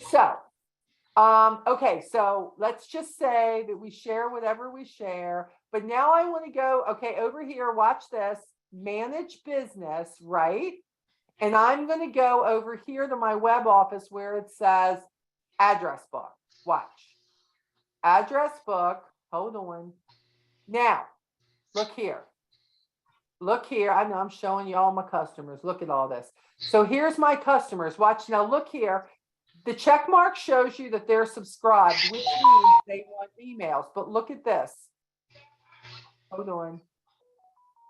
So, okay, so let's just say that we share whatever we share. But now I want to go, okay, over here, watch this, manage business, right? And I'm going to go over here to my web office where it says address book. Watch. Address book. Hold on. Now, look here. Look here. I know I'm showing you all my customers. Look at all this. So here's my customers. Watch now. Look here. The check mark shows you that they're subscribed, which means they want emails. But look at this. Hold on.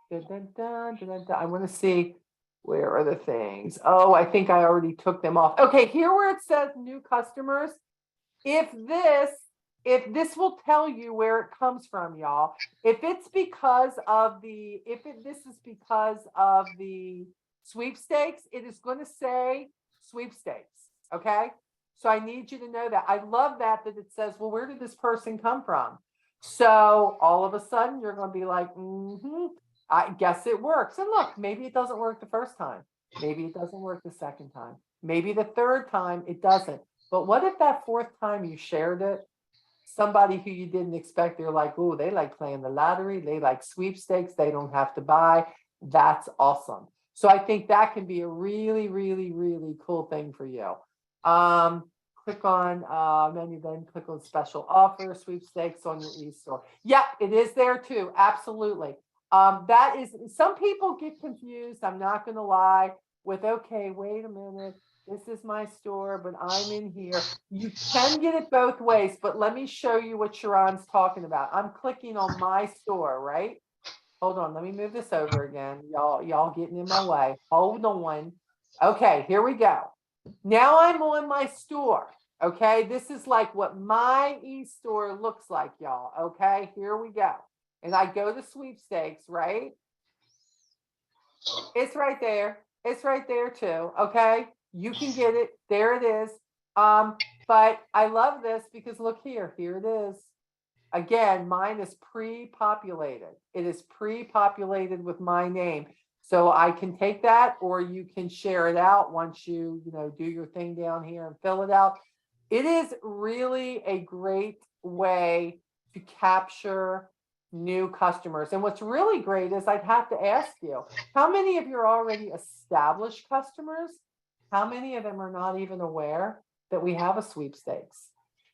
Dun, dun, dun, dun, dun, dun. I want to see, where are the things? Oh, I think I already took them off. Okay, here where it says new customers. If this will tell you where it comes from, y'all. If it's because of this is because of the sweepstakes, it is going to say sweepstakes. Okay. So I need you to know that. I love that it says, well, where did this person come from? So all of a sudden you're going to be like, I guess it works. And look, maybe it doesn't work the first time. Maybe it doesn't work the second time. Maybe the third time it doesn't. But what if that 4th time you shared it, somebody who you didn't expect, they're like, oh, they like playing the lottery. They like sweepstakes. They don't have to buy. That's awesome. So I think that can be a really, really, really cool thing for you. Click on menu, then click on special offer, sweepstakes on your e-store. Yep, it is there too. Absolutely. That is, some people get confused. I'm not going to lie with, okay, wait a minute. This is my store, but I'm in here. You can get it both ways, but let me show you what Sharon's talking about. I'm clicking on my store, right? Hold on, let me move this over again. Y'all getting in my way. Hold on. Okay, here we go. Now I'm on my store. Okay, this is like what my e-store looks like, y'all. Okay, here we go. And I go to sweepstakes, right? It's right there. It's right there too. Okay. You can get it. There it is. But I love this because look here. Here it is. Again, mine is pre-populated. It is pre-populated with my name. So I can take that, or you can share it out once you do your thing down here and fill it out. It is really a great way to capture new customers. And what's really great is I'd have to ask you, how many of your already established customers, how many of them are not even aware that we have a sweepstakes?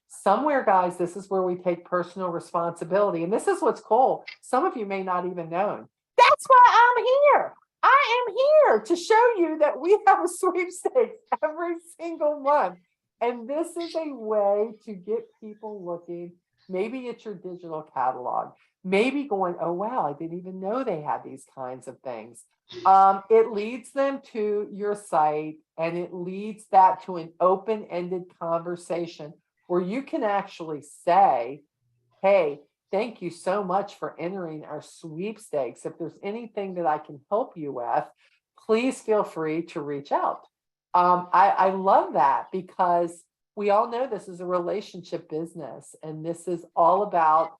Somewhere, guys, this is where we take personal responsibility. And this is what's cool. Some of you may not even know. That's why I'm here. I am here to show you that we have a sweepstakes every single month. And this is a way to get people looking. Maybe it's your digital catalog. Maybe going, oh, wow, I didn't even know they had these kinds of things. It leads them to your site, and it leads that to an open-ended conversation where you can actually say, hey, thank you so much for entering our sweepstakes. If there's anything that I can help you with, please feel free to reach out. I love that, because we all know this is a relationship business, and this is all about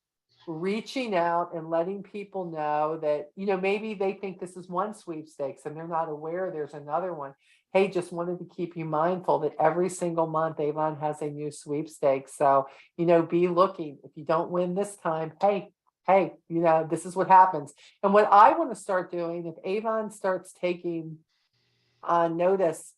reaching out and letting people know that, maybe they think this is one sweepstakes and they're not aware there's another one. Hey, just wanted to keep you mindful that every single month Avon has a new sweepstakes. So, be looking. If you don't win this time, hey, this is what happens. And what I want to start doing, if Avon starts taking notice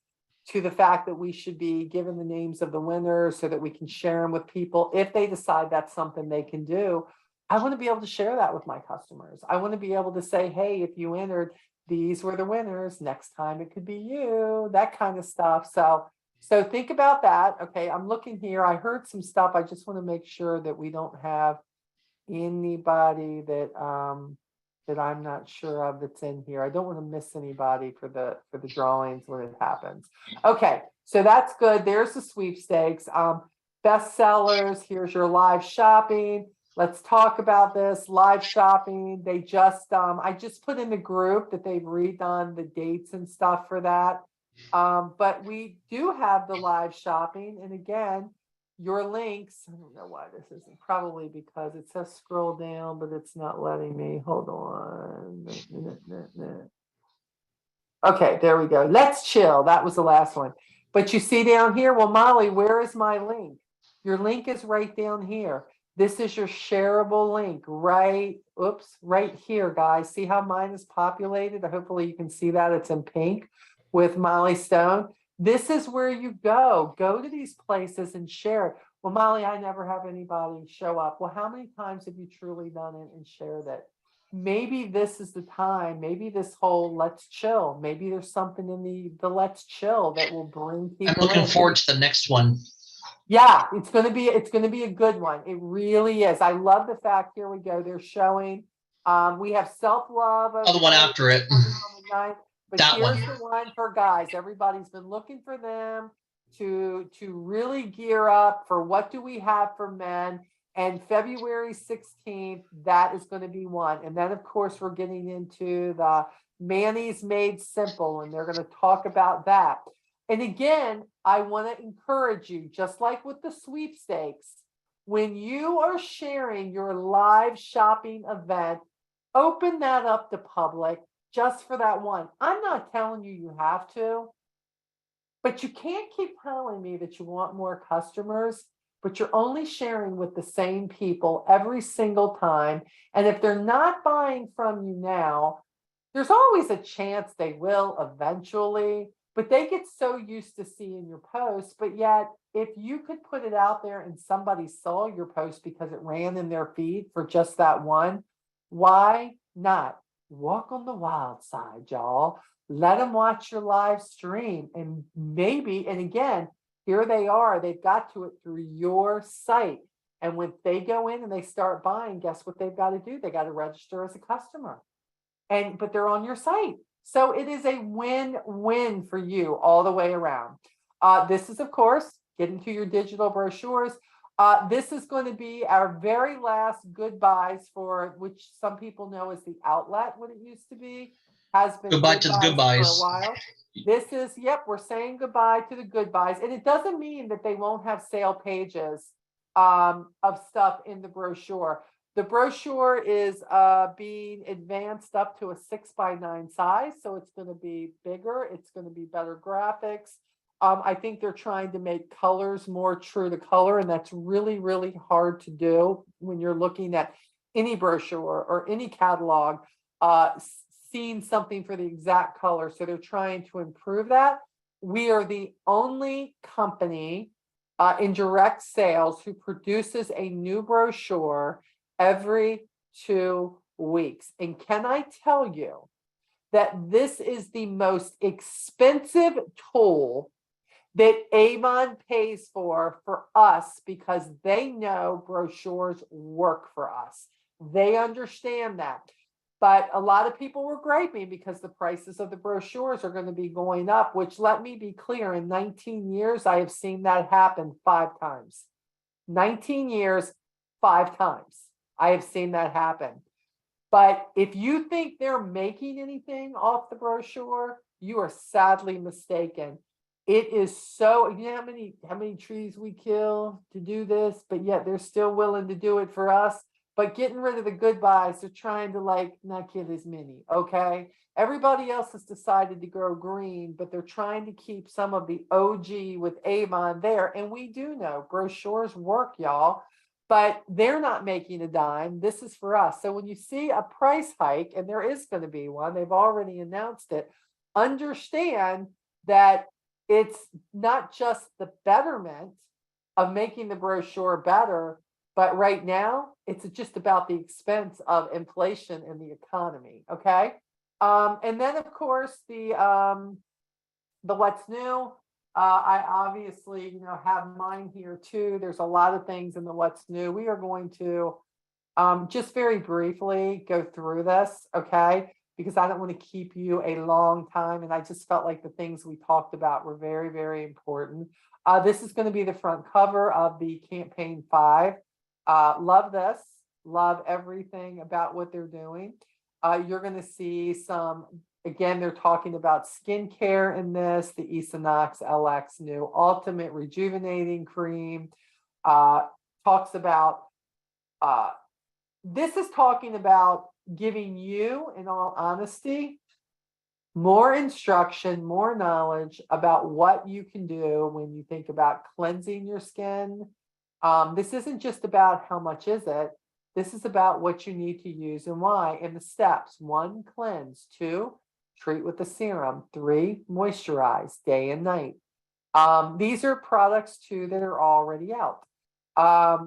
to the fact that we should be given the names of the winners so that we can share them with people, if they decide that's something they can do, I want to be able to share that with my customers. I want to be able to say, hey, if you entered, these were the winners. Next time it could be you, that kind of stuff. So think about that. Okay, I'm looking here. I heard some stuff. I just want to make sure that we don't have anybody that I'm not sure of that's in here. I don't want to miss anybody for the drawings when it happens. Okay, so that's good. There's the sweepstakes. Bestsellers. Here's your live shopping. Let's talk about this live shopping. They just, I just put in the group that they've redone the dates and stuff for that. But we do have the live shopping. And again, your links, I don't know why this isn't, probably because it says scroll down, but it's not letting me. Hold on. Okay, there we go. Let's chill. That was the last one. But you see down here, well, Molly, where is my link? Your link is right down here. This is your shareable link right here, guys. See how mine is populated? Hopefully you can see that it's in pink with Molly Stone. This is where you go. Go to these places and share it. Well, Molly, I never have anybody show up. Well, how many times have you truly done it and shared it? Maybe this is the time. Maybe this whole let's chill. Maybe there's something in the let's chill that will bring people. I'm looking forward to the next one. Yeah, it's going to be a good one. It really is. I love the fact, here we go. They're showing, we have self-love. Oh, the one after it. But That here's one. the one for guys. Everybody's been looking for them to really gear up for what do we have for men. And February 16th, that is going to be one. And then, of course, we're getting into the Manny's Made Simple, and they're going to talk about that. And again, I want to encourage you, just like with the sweepstakes, when you are sharing your live shopping event, open that up to public just for that one. I'm not telling you have to, but you can't keep telling me that you want more customers, but you're only sharing with the same people every single time. And if they're not buying from you now, there's always a chance they will eventually. But they get so used to seeing your posts. But yet, if you could put it out there and somebody saw your post because it ran in their feed for just that one, why not? Walk on the wild side, y'all. Let them watch your live stream. And maybe, and again, here they are. They've got to it through your site. And when they go in and they start buying, guess what they've got to do? They got to register as a customer. But they're on your site. So it is a win-win for you all the way around. This is, of course, getting to your digital brochures. This is going to be our very last goodbyes for which some people know as the outlet, what it used to be. Has been goodbye to the goodbyes for a while. This is, yep, we're saying goodbye to the goodbyes. And it doesn't mean that they won't have sale pages of stuff in the brochure. The brochure is being advanced up to a 6x9 size, so it's going to be bigger. It's going to be better graphics. I think they're trying to make colors more true to color, and that's really, really hard to do when you're looking at any brochure or any catalog, seeing something for the exact color. So they're trying to improve that. We are the only company in direct sales who produces a new brochure every 2 weeks. And can I tell you that this is the most expensive tool that Avon pays for us, because they know brochures work for us. They understand that. But a lot of people were griping because the prices of the brochures are going to be going up, which, let me be clear, in 19 years, I have seen that happen 5 times. 19 years, 5 times. I have seen that happen. But if you think they're making anything off the brochure, you are sadly mistaken. It is so, you know how many trees we kill to do this, but yet they're still willing to do it for us. But getting rid of the goodbyes, they're trying to like not get as many, okay? Everybody else has decided to grow green, but they're trying to keep some of the OG with Avon there. And we do know brochures work, y'all, but they're not making a dime. This is for us. So when you see a price hike, and there is going to be one, they've already announced it, understand that it's not just the betterment of making the brochure better, but right now it's just about the expense of inflation in the economy. Okay. And then of course the what's new. I obviously, have mine here too. There's a lot of things in the what's new. We are going to just very briefly go through this, okay? Because I don't want to keep you a long time. And I just felt like the things we talked about were very, very important. This is going to be the front cover of the campaign 5. Love this. Love everything about what they're doing. You're going to see some, again, they're talking about skincare in this, the Esonox LX new Ultimate Rejuvenating Cream. Talks about, this is talking about giving you, in all honesty, more instruction, more knowledge about what you can do when you think about cleansing your skin. This isn't just about how much is it. This is about what you need to use and why, and the steps. 1, cleanse. 2, treat with the serum. 3, moisturize day and night. These are products too that are already out.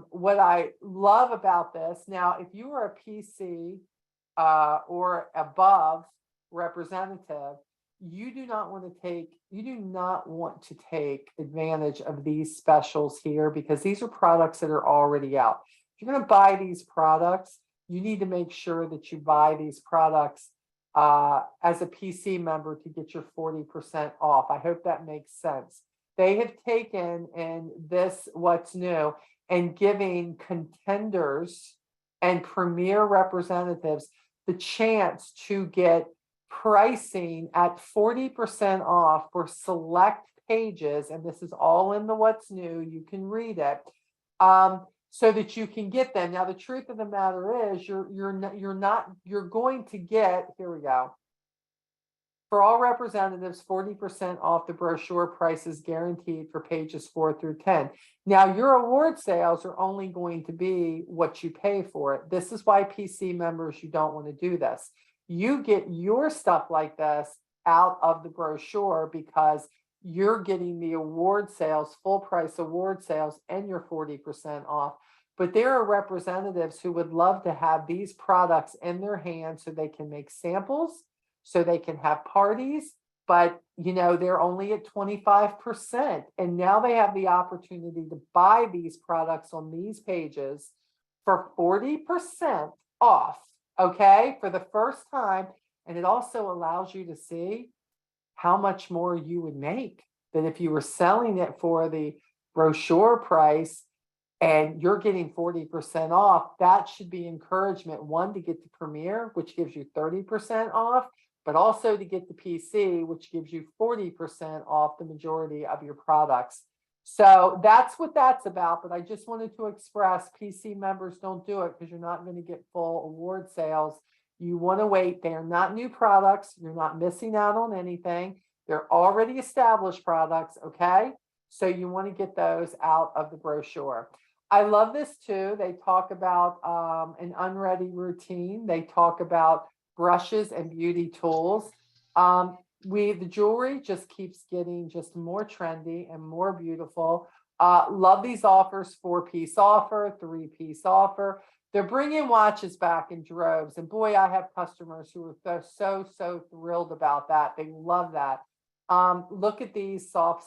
What I love about this, now, if you are a PC or above representative, you do not want to take advantage of these specials here, because these are products that are already out. If you're going to buy these products, you need to make sure that you buy these products as a PC member to get your 40% off. I hope that makes sense. They have taken in this what's new and giving contenders and premier representatives the chance to get pricing at 40% off for select pages. And this is all in the what's new. You can read it. So that you can get them. Now, the truth of the matter is you're going to get, here we go. For all representatives, 40% off the brochure prices guaranteed for pages 4 through 10. Now, your award sales are only going to be what you pay for it. This is why PC members, you don't want to do this. You get your stuff like this out of the brochure because you're getting the award sales, full price award sales, and your 40% off. But there are representatives who would love to have these products in their hands so they can make samples, so they can have parties, but they're only at 25%. And now they have the opportunity to buy these products on these pages for 40% off, okay, for the first time. And it also allows you to see how much more you would make than if you were selling it for the brochure price and you're getting 40% off. That should be encouragement, 1, to get the Premier, which gives you 30% off, but also to get the PC, which gives you 40% off the majority of your products. So that's what that's about. But I just wanted to express PC members don't do it because you're not going to get full award sales. You want to wait. They are not new products. You're not missing out on anything. They're already established products. Okay. So you want to get those out of the brochure. I love this too. They talk about an unready routine. They talk about brushes and beauty tools. The jewelry just keeps getting just more trendy and more beautiful. Love these offers, 4-piece offer, 3-piece offer. They're bringing watches back in droves. And boy, I have customers who are so thrilled about that. They love that. Look at these soft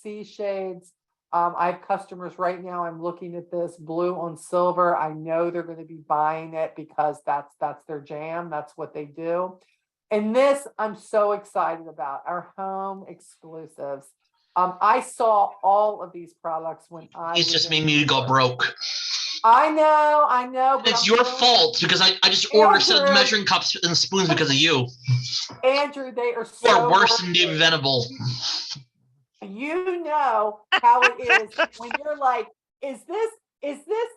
sea shades. I have customers right now. I'm looking at this blue on silver. I know they're going to be buying it because that's their jam. That's what they do. And this I'm so excited about, our home exclusives. I saw all of these products when It's just made me go broke. I know. It's your fault because I just ordered some measuring cups and spoons because of you. Andrew, they are so Or worse than David Venable. You know how it is when you're like, is this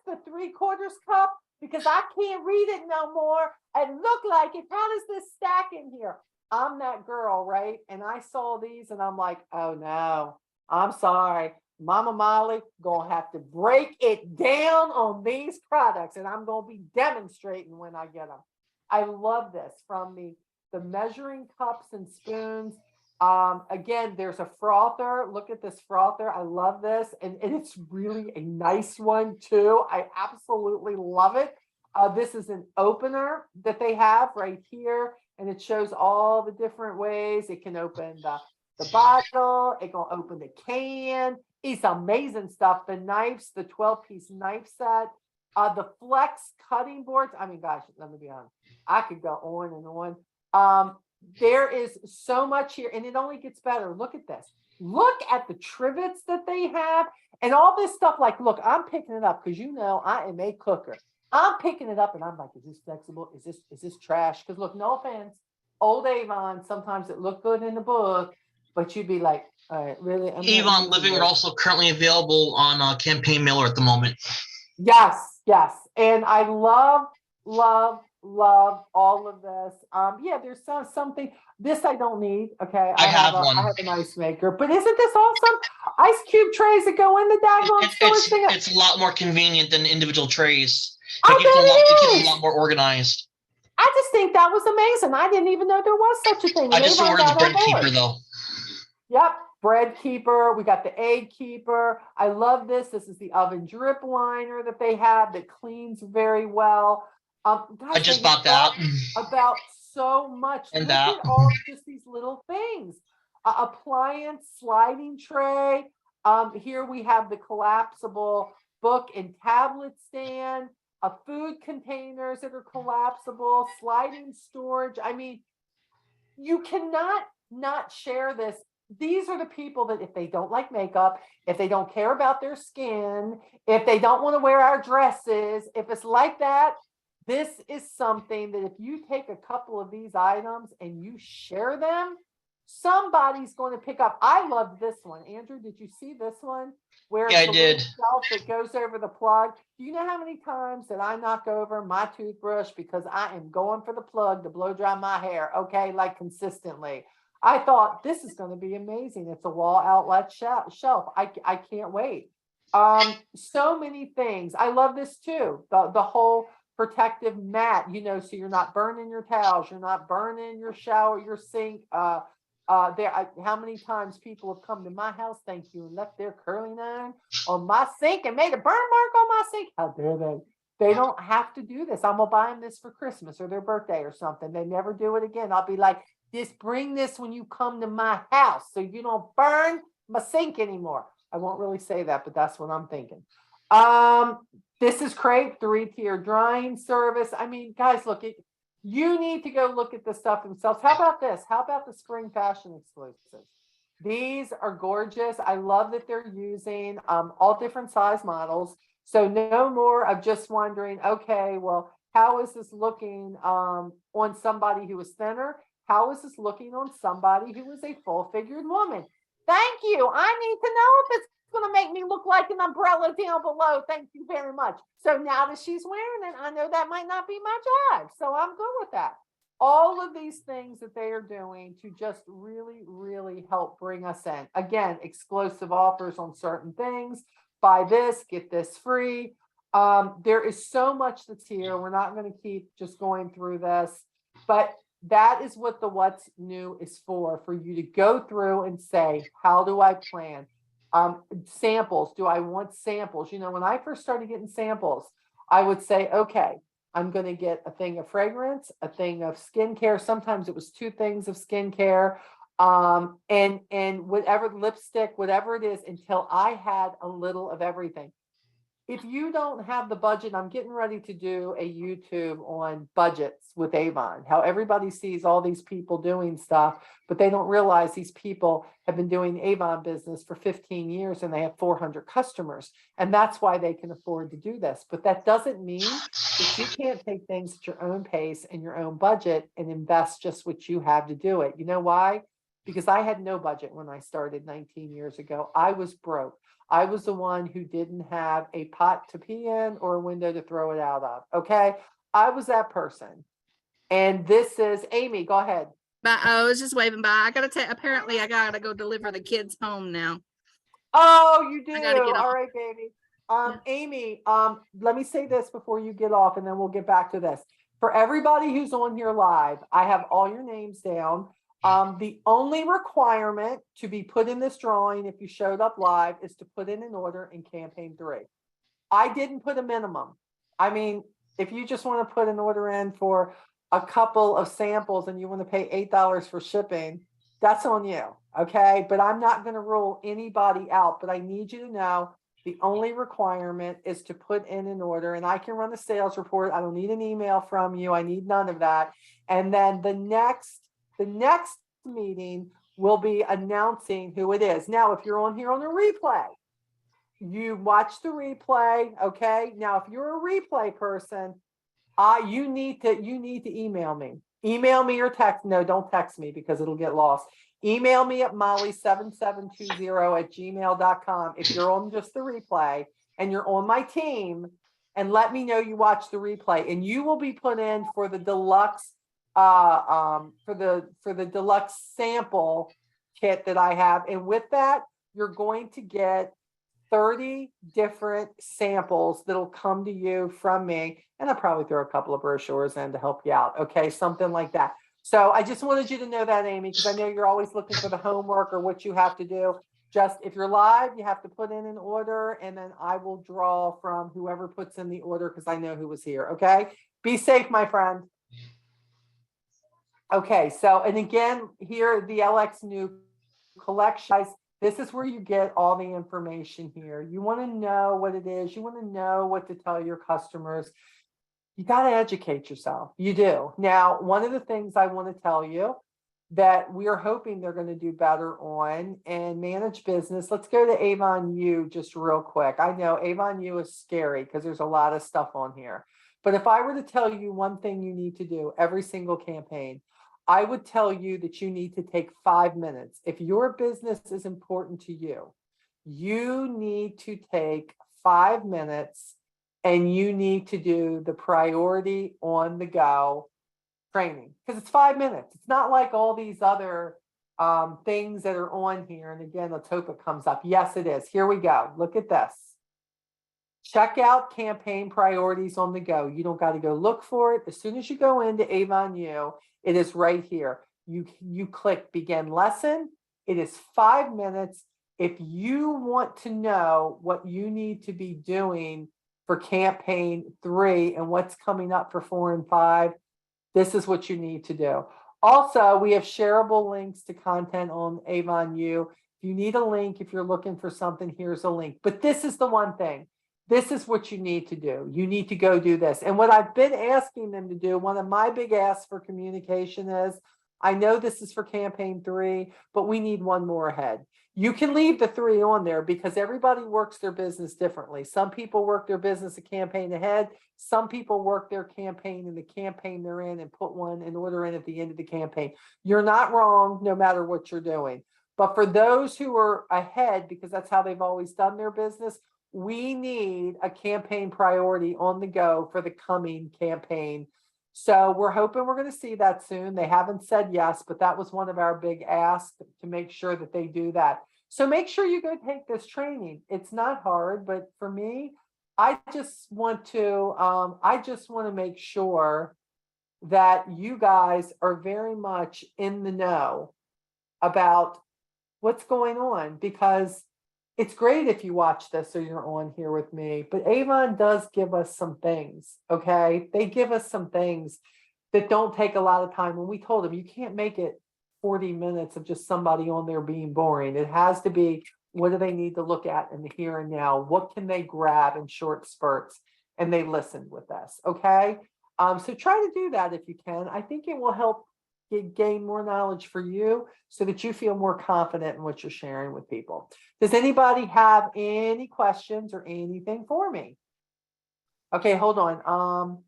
the 3/4 cup? Because I can't read it no more. And look like it. How does this stack in here? I'm that girl, right? And I saw these and I'm like, oh no, I'm sorry. Mama Molly gonna have to break it down on these products, and I'm gonna be demonstrating when I get them. I love this from the measuring cups and spoons. Again, there's a frother. Look at this frother. I love this. And it's really a nice one too. I absolutely love it. This is an opener that they have right here. And it shows all the different ways. It can open the bottle. It can open the can. It's amazing stuff. The knives, the 12-piece knife set, the flex cutting boards. I mean, gosh, let me be honest. I could go on and on. There is so much here, and it only gets better. Look at this. Look at the trivets that they have and all this stuff. Like, look, I'm picking it up because you know I am a cooker. I'm picking it up and I'm like, is this flexible? Is this trash? Because look, no offense, old Avon, sometimes it looked good in the book, but you'd be like, all right, really? Avon Living are also currently available on campaign mailer at the moment. Yes. And I love all of this. Yeah, there's something. This I don't need. Okay, I have one. I have an ice maker, but isn't this awesome? Ice cube trays that go in the daggone storage thing. It's a lot more convenient than individual trays. I bet it is. A lot more organized. I just think that was amazing. I didn't even know there was such a thing. I just ordered the bread keeper though. Yep, bread keeper. We got the egg keeper. I love this. This is the oven drip liner that they have that cleans very well. Guys, I just bought that. About so much. And Look that. at all just these little things. Appliance sliding tray. Here we have the collapsible book and tablet stand. Food containers that are collapsible. Sliding storage. I mean, you cannot not share this. These are the people that if they don't like makeup, if they don't care about their skin, if they don't want to wear our dresses, if it's like that, this is something that if you take a couple of these items and you share them, somebody's going to pick up. I love this one. Andrew, did you see this one? Where yeah, it's I the did. shelf that goes over the plug. Do you know how many times that I knock over my toothbrush because I am going for the plug to blow dry my hair? Okay, like consistently. I thought this is going to be amazing. It's a wall outlet shelf. I can't wait. So many things. I love this too. The whole protective mat, so you're not burning your towels, you're not burning your shower, your sink. How many times people have come to my house, thank you, and left their curling iron on my sink and made a burn mark on my sink? How dare they? They don't have to do this. I'm gonna buy them this for Christmas or their birthday or something. They never do it again. I'll be like, just bring this when you come to my house so you don't burn my sink anymore. I won't really say that, but that's what I'm thinking. This is great, 3-tier drying service. I mean, guys, look, you need to go look at this stuff themselves. How about this? How about the spring fashion exclusives? These are gorgeous. I love that they're using all different size models. So no more of just wondering, okay, well, how is this looking on somebody who is thinner? How is this looking on somebody who is a full-figured woman? Thank you. I need to know if it's make me look like an umbrella down below. Thank you very much. So now that she's wearing it, I know that might not be my job. So I'm good with that. All of these things that they are doing to just really, really help bring us in. Again, exclusive offers on certain things. Buy this, get this free. There is so much that's here. We're not going to keep just going through this, but that is what the what's new is for you to go through and say, how do I plan? Samples. Do I want samples? You know, when I first started getting samples, I would say, okay, I'm going to get a thing of fragrance, a thing of skincare. Sometimes it was 2 things of skincare, and whatever, lipstick, whatever it is, until I had a little of everything. If you don't have the budget, I'm getting ready to do a YouTube on budgets with Avon, how everybody sees all these people doing stuff, but they don't realize these people have been doing Avon business for 15 years and they have 400 customers. And that's why they can afford to do this. But that doesn't mean that you can't take things at your own pace and your own budget and invest just what you have to do it. You know why? Because I had no budget when I started 19 years ago. I was broke. I was the one who didn't have a pot to pee in or a window to throw it out of. Okay. I was that person. And this is Amy. Go ahead. But I was just waving by. Apparently I gotta go deliver the kids home now. Oh, you do. I gotta get All off. right, baby. Yeah. Amy, let me say this before you get off and then we'll get back to this. For everybody who's on here live, I have all your names down. The only requirement to be put in this drawing, if you showed up live, is to put in an order in campaign 3. I didn't put a minimum. I mean, if you just want to put an order in for a couple of samples and you want to pay $8 for shipping, that's on you. Okay. But I'm not going to rule anybody out, but I need you to know the only requirement is to put in an order, and I can run a sales report. I don't need an email from you. I need none of that. And then the next meeting will be announcing who it is. Now, if you're on here on a replay, you watch the replay. Okay. Now, if you're a replay person, you need to email me. Email me or text. No, don't text me because it'll get lost. Email me at molly7720@gmail.com if you're on just the replay and you're on my team, and let me know you watch the replay, and you will be put in for the deluxe for the deluxe sample kit that I have. And with that, you're going to get 30 different samples that'll come to you from me. And I'll probably throw a couple of brochures in to help you out. Okay. Something like that. So I just wanted you to know that, Amy, because I know you're always looking for the homework or what you have to do. Just if you're live, you have to put in an order, and then I will draw from whoever puts in the order because I know who was here. Okay. Be safe, my friend. Okay, so, and again, here, the LX new collection, this is where you get all the information here. You want to know what it is. You want to know what to tell your customers. You got to educate yourself. You do. Now, one of the things I want to tell you that we are hoping they're going to do better on and manage business. Let's go to Avon U just real quick. I know Avon U is scary because there's a lot of stuff on here. But if I were to tell you one thing you need to do every single campaign, I would tell you that you need to take 5 minutes. If your business is important to you, you need to take 5 minutes and you need to do the priority on the go training, because it's 5 minutes. It's not like all these other things that are on here. And again, let's hope it comes up. Yes, it is. Here we go. Look at this. Check out campaign priorities on the go. You don't got to go look for it. As soon as you go into Avon U, it is right here. You click begin lesson. It is 5 minutes. If you want to know what you need to be doing for campaign 3 and what's coming up for 4 and 5, this is what you need to do. Also, we have shareable links to content on Avon U. If you need a link, if you're looking for something, here's a link. But this is the one thing. This is what you need to do. You need to go do this. And what I've been asking them to do, one of my big asks for communication is, I know this is for campaign 3, but we need one more ahead. You can leave the 3 on there because everybody works their business differently. Some people work their business a campaign ahead. Some people work their campaign in the campaign they're in and put an order in at the end of the campaign. You're not wrong no matter what you're doing. But for those who are ahead, because that's how they've always done their business, we need a campaign priority on the go for the coming campaign. So we're hoping we're going to see that soon. They haven't said yes, but that was one of our big asks to make sure that they do that. So make sure you go take this training. It's not hard, but for me, I just want to make sure that you guys are very much in the know about what's going on, because it's great if you watch this or you're on here with me, but Avon does give us some things, okay? They give us some things that don't take a lot of time. When we told them, you can't make it 40 minutes of just somebody on there being boring. It has to be, what do they need to look at in the here and now? What can they grab in short spurts? And they listened with us, okay? So try to do that if you can. I think it will help gain more knowledge for you so that you feel more confident in what you're sharing with people. Does anybody have any questions or anything for me? Okay, hold on.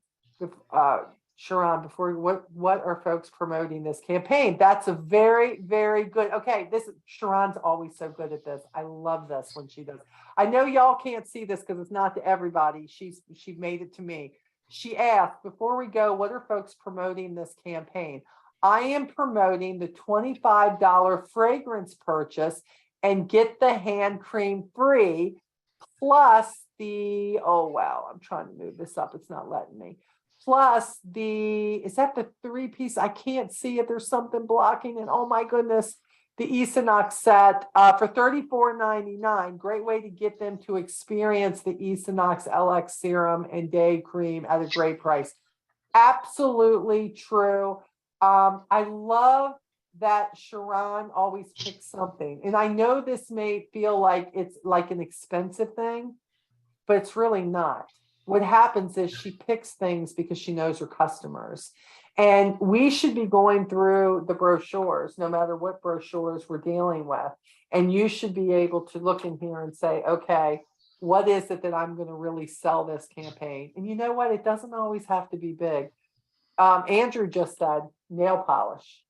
Sharon, before what are folks promoting this campaign? That's a very, very good. Okay, Sharon's always so good at this. I love this when she does. I know y'all can't see this because it's not to everybody. She made it to me. She asked, before we go, what are folks promoting this campaign? I am promoting the $25 fragrance purchase and get the hand cream free, plus the, oh wow, I'm trying to move this up. It's not letting me. Plus is that the 3-piece? I can't see it. There's something blocking it. Oh my goodness. The Esonox set for $34.99. Great way to get them to experience the Esonox LX serum and day cream at a great price. Absolutely true. I love that Sharon always picks something. And I know this may feel like it's like an expensive thing, but it's really not. What happens is she picks things because she knows her customers. And we should be going through the brochures, no matter what brochures we're dealing with. And you should be able to look in here and say, okay, what is it that I'm going to really sell this campaign? And you know what? It doesn't always have to be big. Andrew just said nail polish.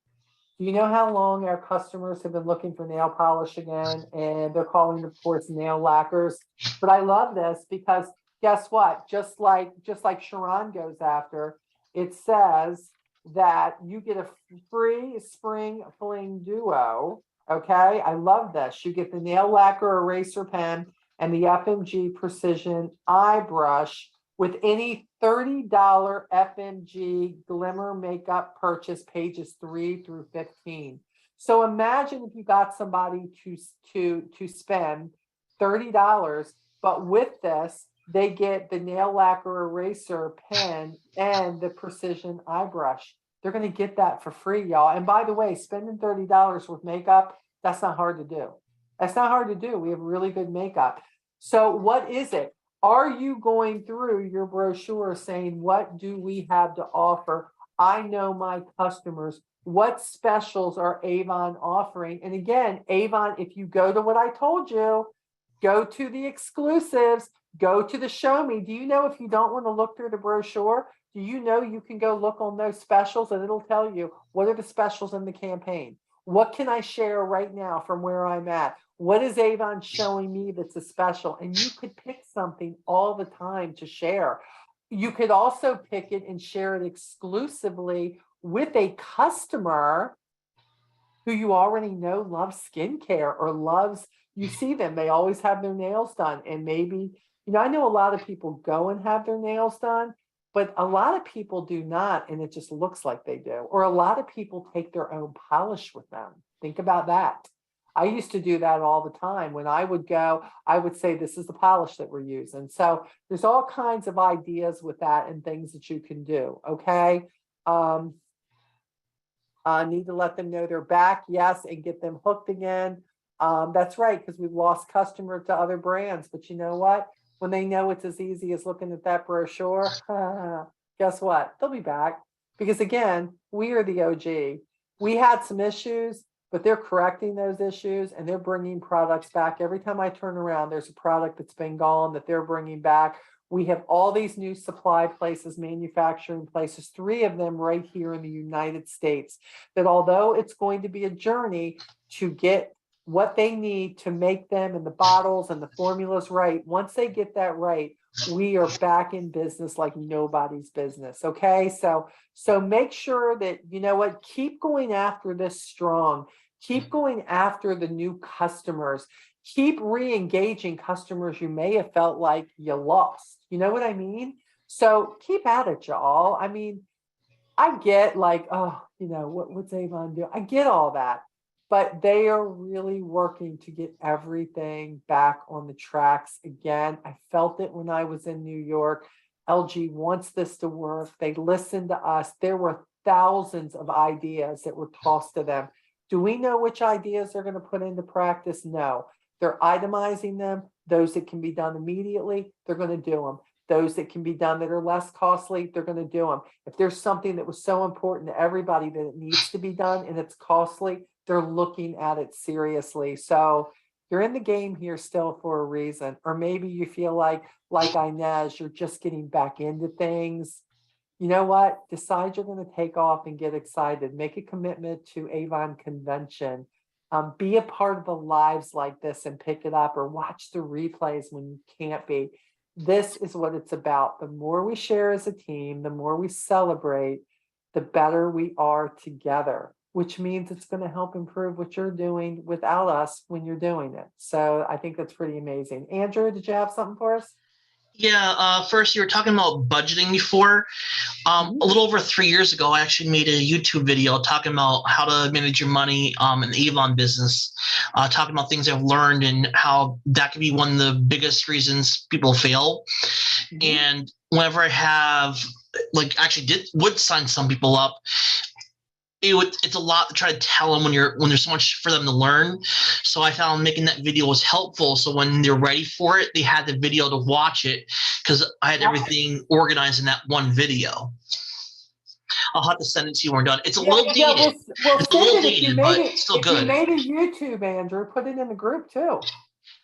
Do you know how long our customers have been looking for nail polish again? And they're calling, of course, nail lacquers. But I love this because guess what? Just like Sharon goes after, it says that you get a free spring fling duo. Okay, I love this. You get the nail lacquer eraser pen and the FMG precision eye brush with any $30 FMG glimmer makeup purchase, pages 3 through 15. So imagine if you got somebody to spend $30, but with this, they get the nail lacquer eraser pen and the precision eye brush. They're going to get that for free, y'all. And by the way, spending $30 with makeup, that's not hard to do. That's not hard to do. We have really good makeup. So what is it? Are you going through your brochure saying, what do we have to offer? I know my customers. What specials are Avon offering? And again, Avon, if you go to what I told you, go to the exclusives, go to the show me. Do you know if you don't want to look through the brochure, do you know you can go look on those specials and it'll tell you what are the specials in the campaign? What can I share right now from where I'm at? What is Avon showing me that's a special? And you could pick something all the time to share. You could also pick it and share it exclusively with a customer who you already know loves skincare or loves, you see them, they always have their nails done. And maybe, I know a lot of people go and have their nails done, but a lot of people do not, and it just looks like they do. Or a lot of people take their own polish with them. Think about that. I used to do that all the time. When I would go, I would say, this is the polish that we're using. So there's all kinds of ideas with that and things that you can do, okay? Need to let them know they're back, yes, and get them hooked again. That's right, because we've lost customers to other brands. But you know what? When they know it's as easy as looking at that brochure, guess what? They'll be back. Because again, we are the OG. We had some issues, but they're correcting those issues and they're bringing products back. Every time I turn around, there's a product that's been gone that they're bringing back. We have all these new supply places, manufacturing places, 3 of them right here in the United States, that although it's going to be a journey to get what they need to make them and the bottles and the formulas right. Once they get that right, we are back in business like nobody's business. Okay. So make sure that, you know what, keep going after this strong. Keep going after the new customers. Keep re-engaging customers you may have felt like you lost. You know what I mean? So keep at it, y'all. I mean, I get like, oh, you know, what's Avon do? I get all that, but they are really working to get everything back on the tracks again. I felt it when I was in New York. LG wants this to work. They listened to us. There were thousands of ideas that were tossed to them. Do we know which ideas they're going to put into practice? No. They're itemizing them. Those that can be done immediately, they're going to do them. Those that can be done that are less costly, they're going to do them. If there's something that was so important to everybody that it needs to be done and it's costly, they're looking at it seriously. So you're in the game here still for a reason. Or maybe you feel like Inez, you're just getting back into things. You know what? Decide you're going to take off and get excited. Make a commitment to Avon Convention. Be a part of the lives like this and pick it up, or watch the replays when you can't be. This is what it's about. The more we share as a team, the more we celebrate, the better we are together, which means it's going to help improve what you're doing without us when you're doing it. So I think that's pretty amazing. Andrew, did you have something for us? Yeah, first you were talking about budgeting before. A little over 3 years ago, I actually made a YouTube video talking about how to manage your money in the Avon business, talking about things I've learned and how that could be one of the biggest reasons people fail. And whenever I have, like, actually would sign some people up, it's a lot to try to tell them when there's so much for them to learn. So I found making that video was helpful. So when they're ready for it, they had the video to watch it because I had everything organized in that one video. I'll have to send it to you when we're done. It's a little dated. We'll it's a little send it dated, but it's still good. If you made a YouTube, Andrew, put it in the group too.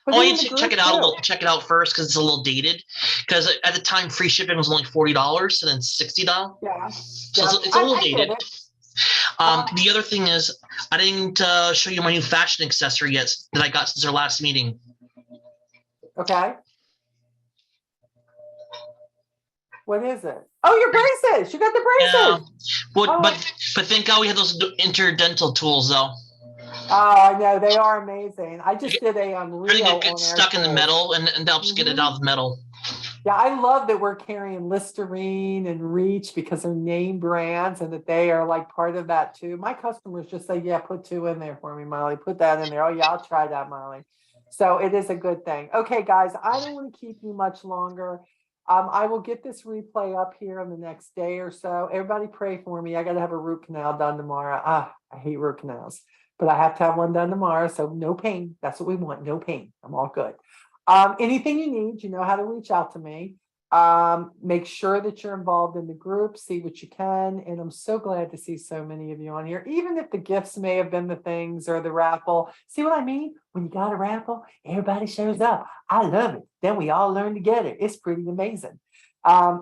You should check it out. Check it out first because it's a little dated. Because at the time, free shipping was only $40, so then $60. Yeah. So it's a little dated. The other thing is, I didn't show you my new fashion accessory yet that I got since our last meeting. Okay. What is it? Oh, your braces. You got the braces. Yeah. But thank God we have those interdental tools, though. Oh, I know. They are amazing. I just did a reel on get stuck in the metal and helps get it out of the metal. Yeah, I love that we're carrying Listerine and Reach because they're name brands and that they are like part of that too. My customers just say, yeah, put 2 in there for me, Molly. Put that in there. Oh, yeah, I'll try that, Molly. So it is a good thing. Okay, guys, I don't want to keep you much longer. I will get this replay up here in the next day or so. Everybody pray for me. I got to have a root canal done tomorrow. I hate root canals, but I have to have one done tomorrow. So no pain. That's what we want. No pain. I'm all good. Anything you need, you know how to reach out to me. Make sure that you're involved in the group, see what you can. And I'm so glad to see so many of you on here, even if the gifts may have been the things or the raffle. See what I mean? When you got a raffle, everybody shows up. I love it. Then we all learn together. It's pretty amazing.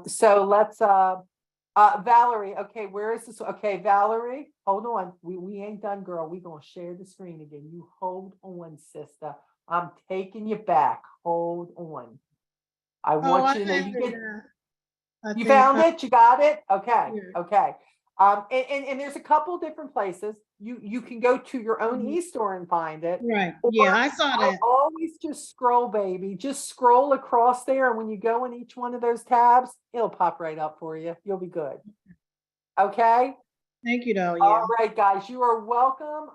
So let's, Valerie, okay, where is this? Okay, Valerie, hold on. We ain't done, girl. We're going to share the screen again. You hold on, sister. I'm taking you back. Hold on. I want you to you found it? You got it? Okay. Yeah. Okay. And there's a couple different places. You can go to your own e-store and find it. Right. Yeah, I saw that. Always just scroll, baby. Just scroll across there. And when you go in each one of those tabs, it'll pop right up for you. You'll be good. Okay. Thank you, though. Yeah. All right, guys, you are welcome.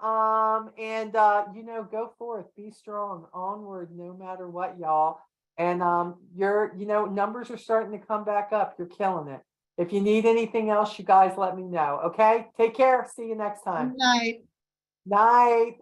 Go forth, be strong, onward, no matter what, y'all. And numbers are starting to come back up. You're killing it. If you need anything else, you guys let me know. Okay, take care. See you next time. Good night. Night.